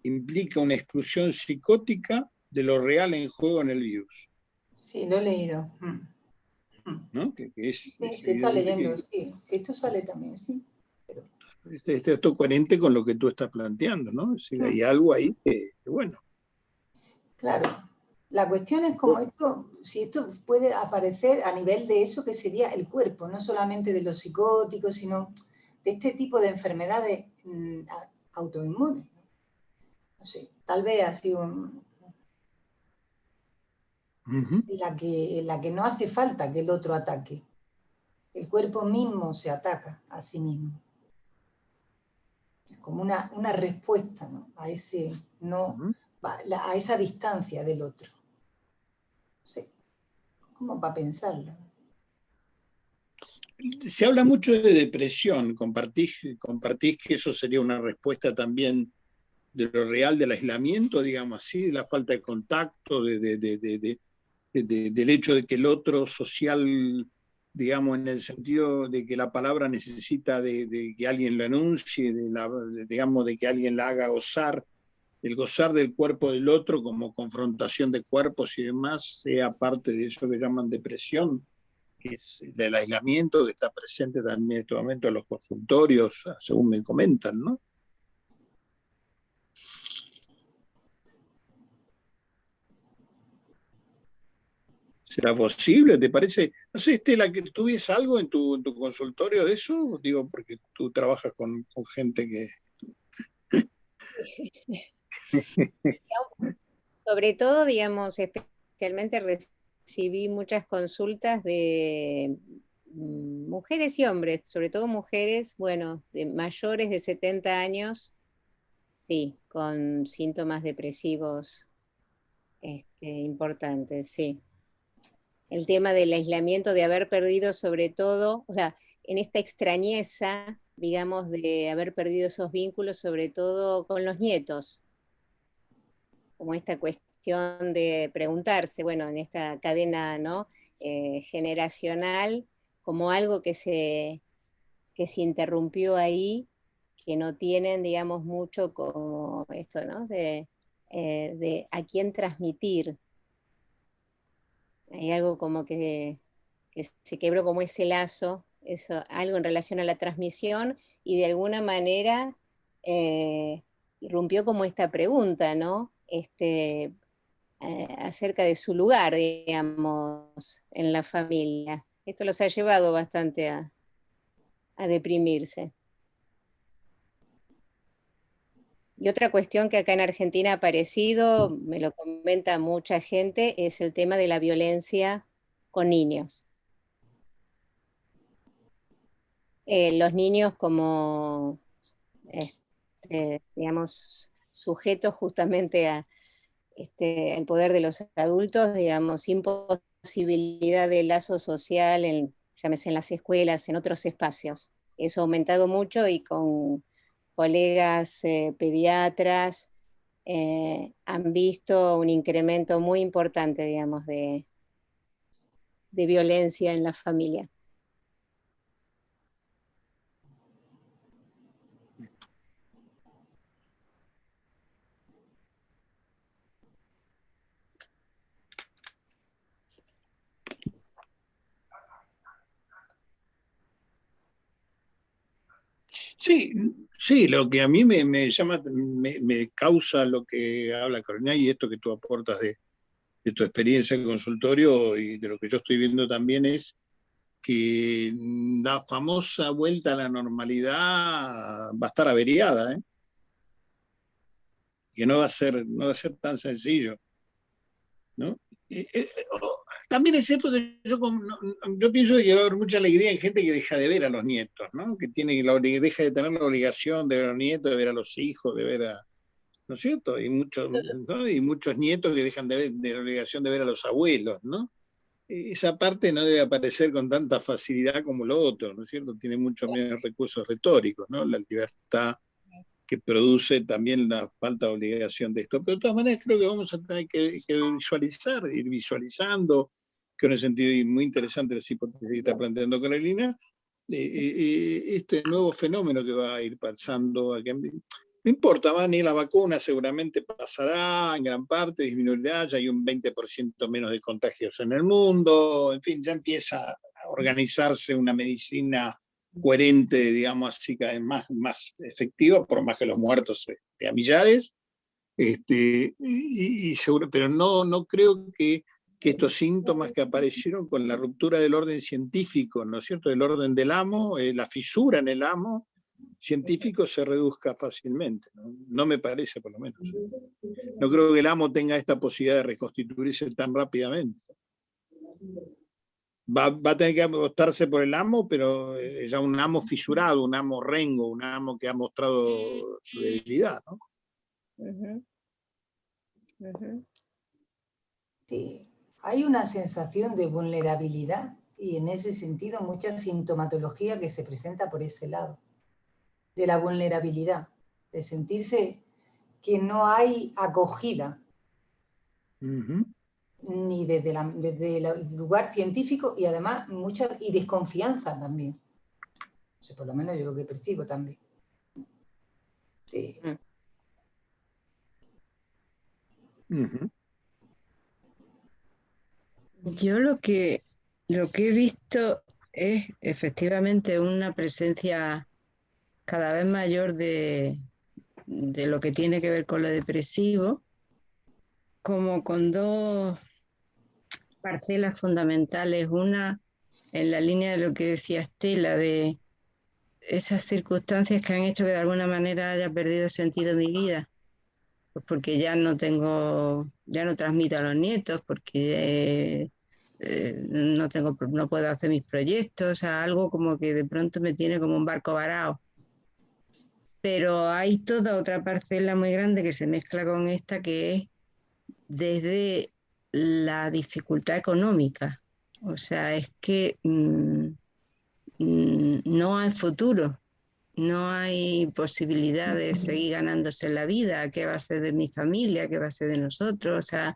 implica una exclusión psicótica de lo real en juego en el virus. Sí, lo he leído. ¿No? Que es, Sí, se está leyendo, sí. Sí, esto sale también, sí. Pero... Esto es coherente con lo que tú estás planteando, ¿no? Es decir, hay algo ahí que bueno. Claro. La cuestión es como esto, si esto puede aparecer a nivel de eso que sería el cuerpo, no solamente de los psicóticos, sino de este tipo de enfermedades autoinmunes. No sé, tal vez ha sido en la que no hace falta que el otro ataque, El cuerpo mismo se ataca a sí mismo. Es como una respuesta, ¿no? A ese no, a esa distancia del otro. Sí. Como para pensarlo. Se habla mucho de depresión. ¿Compartís que eso sería una respuesta también de lo real del aislamiento, digamos así, de la falta de contacto, del hecho de que el otro social, digamos, en el sentido de que la palabra necesita de que alguien lo anuncie, digamos, de que alguien la haga gozar, el gozar del cuerpo del otro como confrontación de cuerpos y demás, sea parte de eso que llaman depresión, que es el aislamiento que está presente también en este momento en los consultorios, según me comentan, ¿no? ¿Será posible? ¿Te parece? No sé, Estela, que tuviese algo en tu consultorio de eso, digo, porque tú trabajas con gente que... Sobre todo, digamos, especialmente recibí muchas consultas de mujeres y hombres, sobre todo mujeres, bueno, de mayores de 70 años, sí, con síntomas depresivos importantes, sí. El tema del aislamiento, de haber perdido sobre todo, o sea, en esta extrañeza, digamos, de haber perdido esos vínculos, sobre todo con los nietos, como esta cuestión de preguntarse, bueno, en esta cadena, ¿no? Generacional, como algo que se interrumpió ahí, que no tienen, digamos, mucho como esto, ¿no? De a quién transmitir. Hay algo como que se quebró como ese lazo, eso, algo en relación a la transmisión, y de alguna manera irrumpió como esta pregunta, ¿no? Acerca de su lugar, digamos, en la familia. Esto los ha llevado bastante a deprimirse. Y otra cuestión que acá en Argentina ha aparecido, me lo comenta mucha gente, es el tema de la violencia con niños. Los niños como, digamos, sujetos justamente al poder de los adultos, digamos, sin posibilidad de lazo social, llámese en las escuelas, en otros espacios. Eso ha aumentado mucho y con colegas pediatras han visto un incremento muy importante, digamos, de violencia en la familia. Sí, sí, lo que a mí me llama, me causa lo que habla Corina y esto que tú aportas de tu experiencia en consultorio y de lo que yo estoy viendo también es que la famosa vuelta a la normalidad va a estar averiada, ¿eh? Que no va a ser tan sencillo, ¿no? También es cierto que yo pienso que va a haber mucha alegría en gente que deja de ver a los nietos, ¿no? Que deja de tener la obligación de ver a los nietos, de ver a los hijos, de ver a... ¿No es cierto? Y muchos, ¿no? Y muchos nietos que dejan de la obligación de ver a los abuelos, ¿no? Esa parte no debe aparecer con tanta facilidad como lo otro, ¿no es cierto? Tiene mucho menos recursos retóricos, ¿no? La libertad que produce también la falta de obligación de esto. Pero de todas maneras creo que vamos a tener que visualizar, ir visualizando, que en un sentido muy interesante las hipótesis que está planteando Carolina, este nuevo fenómeno que va a ir pasando. No importa, va ni la vacuna seguramente pasará en gran parte, disminuirá, ya hay un 20% menos de contagios en el mundo, en fin, ya empieza a organizarse una medicina coherente, digamos así, cada vez más efectiva, por más que los muertos a millares, seguro, pero no creo que estos síntomas que aparecieron con la ruptura del orden científico, ¿no es cierto?, del orden del amo, la fisura en el amo científico se reduzca fácilmente, ¿no? No me parece, por lo menos. No creo que el amo tenga esta posibilidad de reconstituirse tan rápidamente. va a tener que apostarse por el amo, pero ya un amo fisurado, un amo rengo, un amo que ha mostrado su debilidad, ¿no? Sí, hay una sensación de vulnerabilidad y en ese sentido mucha sintomatología que se presenta por ese lado, de la vulnerabilidad, de sentirse que no hay acogida, ni desde el lugar científico y además mucha y desconfianza también. O sea, por lo menos yo lo que percibo también. Sí. Yo lo que he visto es efectivamente una presencia cada vez mayor de lo que tiene que ver con lo depresivo, como con dos parcelas fundamentales. Una en la línea de lo que decía Estela, de esas circunstancias que han hecho que de alguna manera haya perdido sentido mi vida. Pues porque ya no transmito a los nietos, porque no puedo hacer mis proyectos, o sea, algo como que de pronto me tiene como un barco varado. Pero hay toda otra parcela muy grande que se mezcla con esta, que es desde la dificultad económica. O sea, es que no hay futuro. No hay posibilidad de seguir ganándose la vida. ¿Qué va a ser de mi familia? ¿Qué va a ser de nosotros? O sea,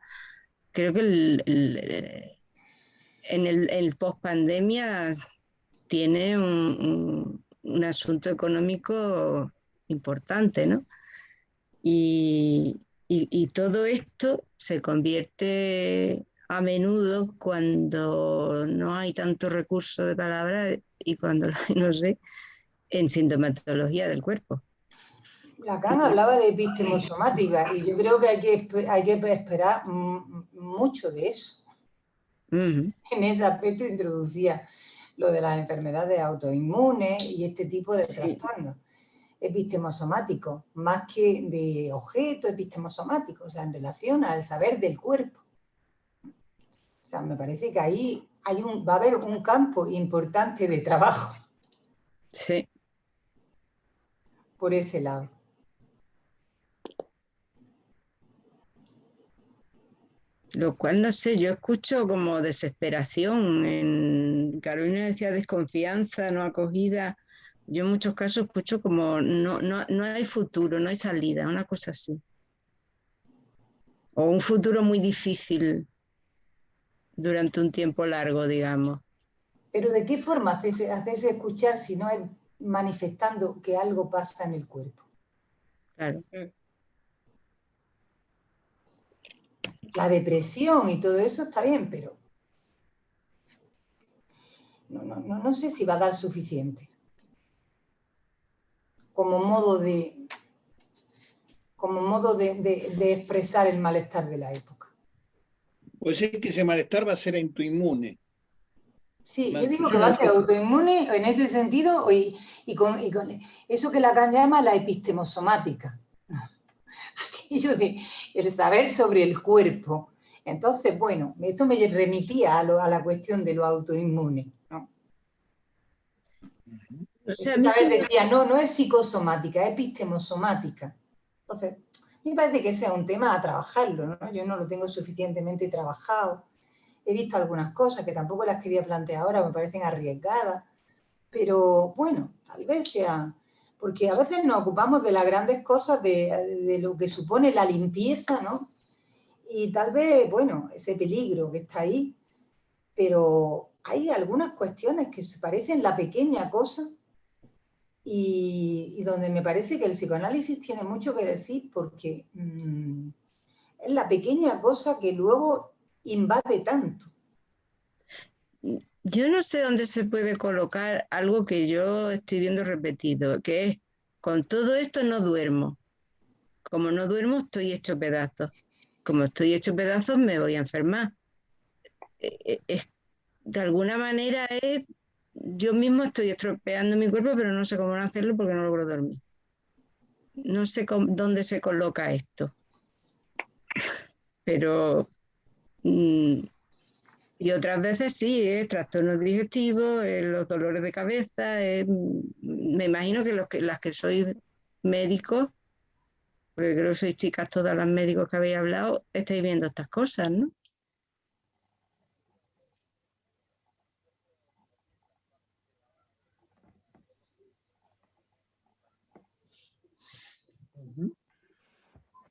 creo que en el post-pandemia tiene un asunto económico importante, ¿no? Y todo esto se convierte a menudo, cuando no hay tanto recurso de palabra y cuando no sé, en sintomatología del cuerpo. Lacan hablaba de epistemosomática y yo creo que hay que esperar mucho de eso. En ese aspecto introducía lo de las enfermedades autoinmunes y este tipo de trastornos epistemosomáticos, más que de objeto epistemosomático, o sea, en relación al saber del cuerpo. O sea, me parece que ahí va a haber un campo importante de trabajo. Sí. Por ese lado. Lo cual, no sé, yo escucho como desesperación. En Carolina decía desconfianza, no acogida. Yo en muchos casos escucho como no hay futuro, no hay salida, una cosa así. O un futuro muy difícil durante un tiempo largo, digamos. Pero ¿de qué forma hacerse escuchar si no es manifestando que algo pasa en el cuerpo? Claro. La depresión y todo eso está bien, pero no sé si va a dar suficiente. Como modo de expresar el malestar de la época. Pues es que ese malestar va a ser autoinmune. Sí, yo digo que va a ser autoinmune en ese sentido y con eso que Lacan llama la epistemosomática. Aquello de el saber sobre el cuerpo. Entonces, bueno, esto me remitía a la cuestión de lo autoinmune, ¿no? O sea, Decía, no es psicosomática, es epistemosomática. Entonces, me parece que ese es un tema a trabajarlo, ¿no? Yo no lo tengo suficientemente trabajado. He visto algunas cosas que tampoco las quería plantear ahora, me parecen arriesgadas, pero bueno, tal vez sea, porque a veces nos ocupamos de las grandes cosas, de lo que supone la limpieza, ¿no? Y tal vez, bueno, ese peligro que está ahí, pero hay algunas cuestiones que se parecen la pequeña cosa y donde me parece que el psicoanálisis tiene mucho que decir porque es la pequeña cosa que luego invade tanto. Yo no sé dónde se puede colocar algo que yo estoy viendo repetido, que es: con todo esto no duermo. Como no duermo, estoy hecho pedazos. Como estoy hecho pedazos, me voy a enfermar. De alguna manera yo mismo estoy estropeando mi cuerpo, pero no sé cómo hacerlo porque no logro dormir. No sé dónde se coloca esto. Pero Y otras veces sí, trastornos digestivos, los dolores de cabeza. Me imagino que las que sois médicos, porque creo que sois chicas todas las médicos que habéis hablado, estáis viendo estas cosas, ¿no?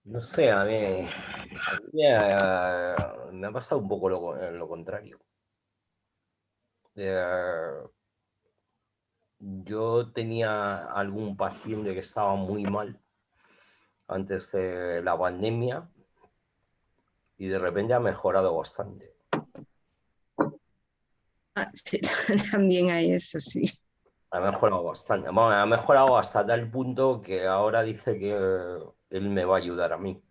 No sé, a mí me ha pasado un poco lo contrario. Yo tenía algún paciente que estaba muy mal antes de la pandemia y de repente ha mejorado bastante. Sí, también hay eso, sí. Ha mejorado bastante. Bueno, ha mejorado hasta tal punto que ahora dice que él me va a ayudar a mí.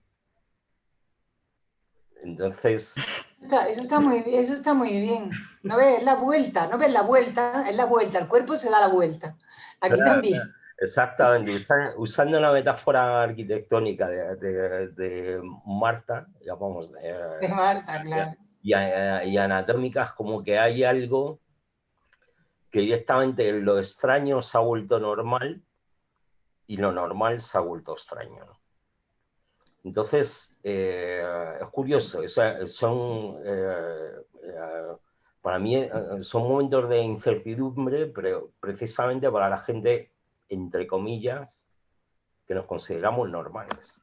Entonces... Eso está muy bien. ¿No ves? Es la vuelta, ¿no ves la vuelta? Es la vuelta, el cuerpo se da la vuelta. Aquí también. Exactamente, usando una metáfora arquitectónica de Marta, digamos, De Marta, claro. y anatómicas, como que hay algo que directamente lo extraño se ha vuelto normal y lo normal se ha vuelto extraño, ¿no? Entonces, es curioso, para mí son momentos de incertidumbre, pero precisamente para la gente, entre comillas, que nos consideramos normales.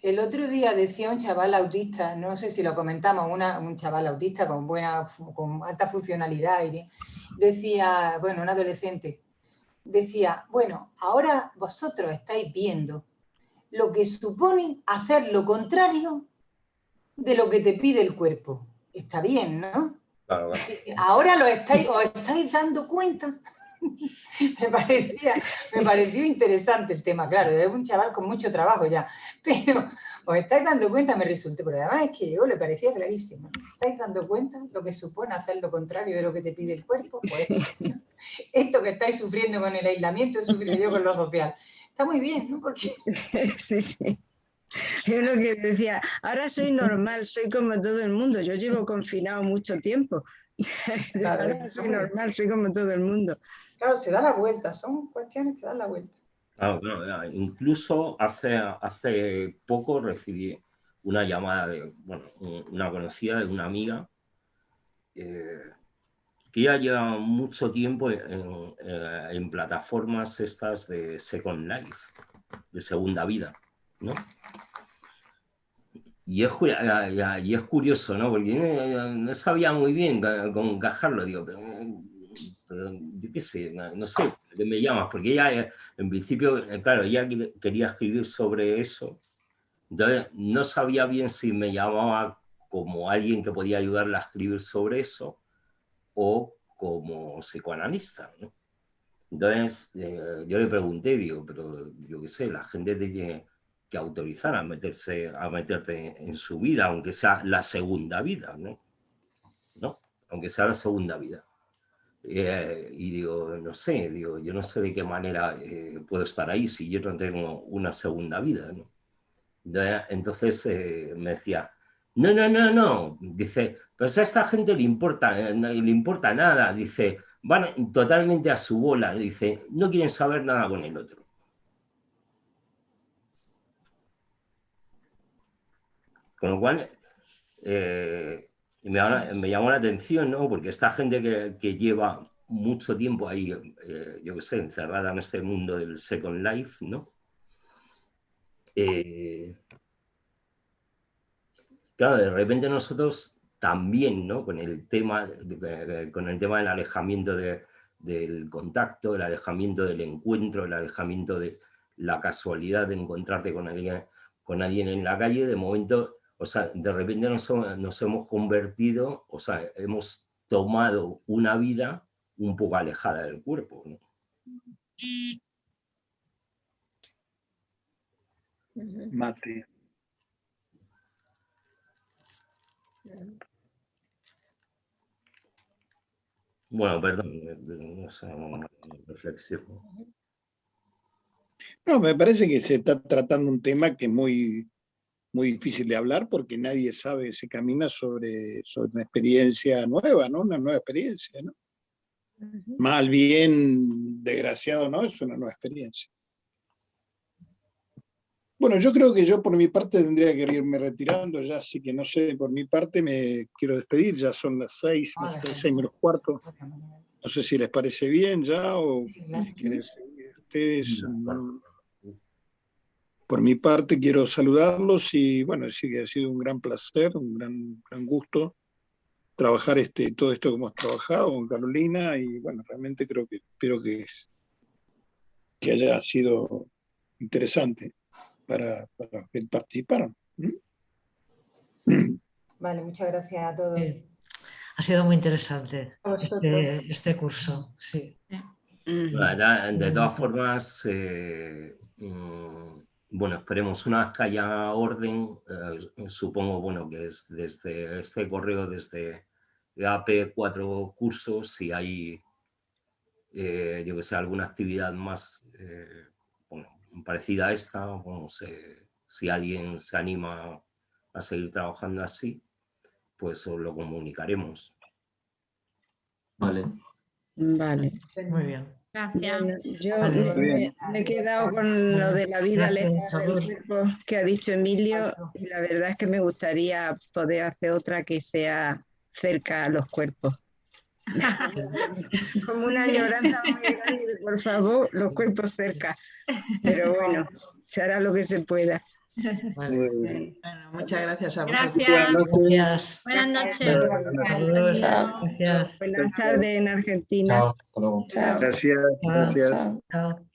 El otro día decía un chaval autista, no sé si lo comentamos, un chaval autista con alta funcionalidad, y decía, bueno, un adolescente, decía, bueno, ahora vosotros estáis viendo lo que supone hacer lo contrario de lo que te pide el cuerpo. Está bien, ¿no? Claro. Ahora os estáis dando cuenta. me pareció interesante el tema, claro, es un chaval con mucho trabajo ya, pero os estáis dando cuenta, me resultó, pero además es que yo le parecía clarísimo, ¿no? ¿Estáis dando cuenta lo que supone hacer lo contrario de lo que te pide el cuerpo? Pues esto que estáis sufriendo con el aislamiento, he sufrido yo con lo social. Está muy bien, ¿no? Porque... Sí, sí. Es lo que decía, ahora soy normal, soy como todo el mundo, yo llevo confinado mucho tiempo. Claro, ahora soy normal, soy como todo el mundo. Claro, se da la vuelta, son cuestiones que dan la vuelta. Claro, incluso hace poco recibí una llamada de una conocida, de una amiga, que ya lleva mucho tiempo en plataformas estas de Second Life, de segunda vida, ¿no? Y es curioso, ¿no? Porque no sabía muy bien cómo encajarlo, digo, pero yo qué sé, no sé, ¿qué me llamas? Porque ella, en principio, claro, ella quería escribir sobre eso, entonces no sabía bien si me llamaba como alguien que podía ayudarla a escribir sobre eso o como psicoanalista, ¿no? Entonces yo le pregunté, digo, pero yo qué sé, la gente tiene que autorizar a meterte en su vida, aunque sea la segunda vida, ¿no? Aunque sea la segunda vida. Y digo, no sé, digo, yo no sé de qué manera puedo estar ahí si yo no tengo una segunda vida, ¿no? Entonces me decía, no, dice, pues a esta gente le importa nada, dice, van totalmente a su bola, dice, no quieren saber nada con el otro. Con lo cual, me llamó la atención, ¿no? Porque esta gente que lleva mucho tiempo ahí, yo qué sé, encerrada en este mundo del Second Life, ¿no? Claro, de repente nosotros también, ¿no? Con el tema del alejamiento del contacto, el alejamiento del encuentro, el alejamiento de la casualidad de encontrarte con alguien en la calle, de momento, o sea, de repente nos hemos convertido, o sea, hemos tomado una vida un poco alejada del cuerpo, ¿no? Mate. Bueno, perdón, no sé, una reflexión. No, me parece que se está tratando un tema que es muy, muy difícil de hablar porque nadie sabe, se camina sobre una experiencia nueva, ¿no? Una nueva experiencia, ¿no? Mal, bien, desgraciado, ¿no? Es una nueva experiencia. Bueno, yo creo que yo por mi parte tendría que irme retirando ya, así que no sé, por mi parte me quiero despedir, ya son las 6, no sé, 6 menos cuarto. No sé si les parece bien ya o quieren seguir ustedes. Por mi parte quiero saludarlos y bueno, sí que ha sido un gran placer, un gran gusto trabajar todo esto que hemos trabajado con Carolina y bueno, realmente espero que haya sido interesante para los que participaron. Vale, muchas gracias a todos. Ha sido muy interesante este curso, sí. De todas formas, bueno, esperemos una vez que haya orden, supongo, bueno, que es desde este correo, desde AP4 cursos, si hay, yo que sé, alguna actividad más bueno, parecida a esta, bueno, si alguien se anima a seguir trabajando así, pues os lo comunicaremos. Vale. Muy bien. Gracias. Bueno, yo me he quedado con lo de la vida lejana del cuerpo que ha dicho Emilio y la verdad es que me gustaría poder hacer otra que sea cerca a los cuerpos. Como una añoranza muy grande de, por favor, los cuerpos cerca. Pero bueno, se hará lo que se pueda. Bueno, muchas gracias a vosotros. Gracias. Buenas noches. Gracias. Buenas tardes en Argentina. Chao. Gracias. Chao.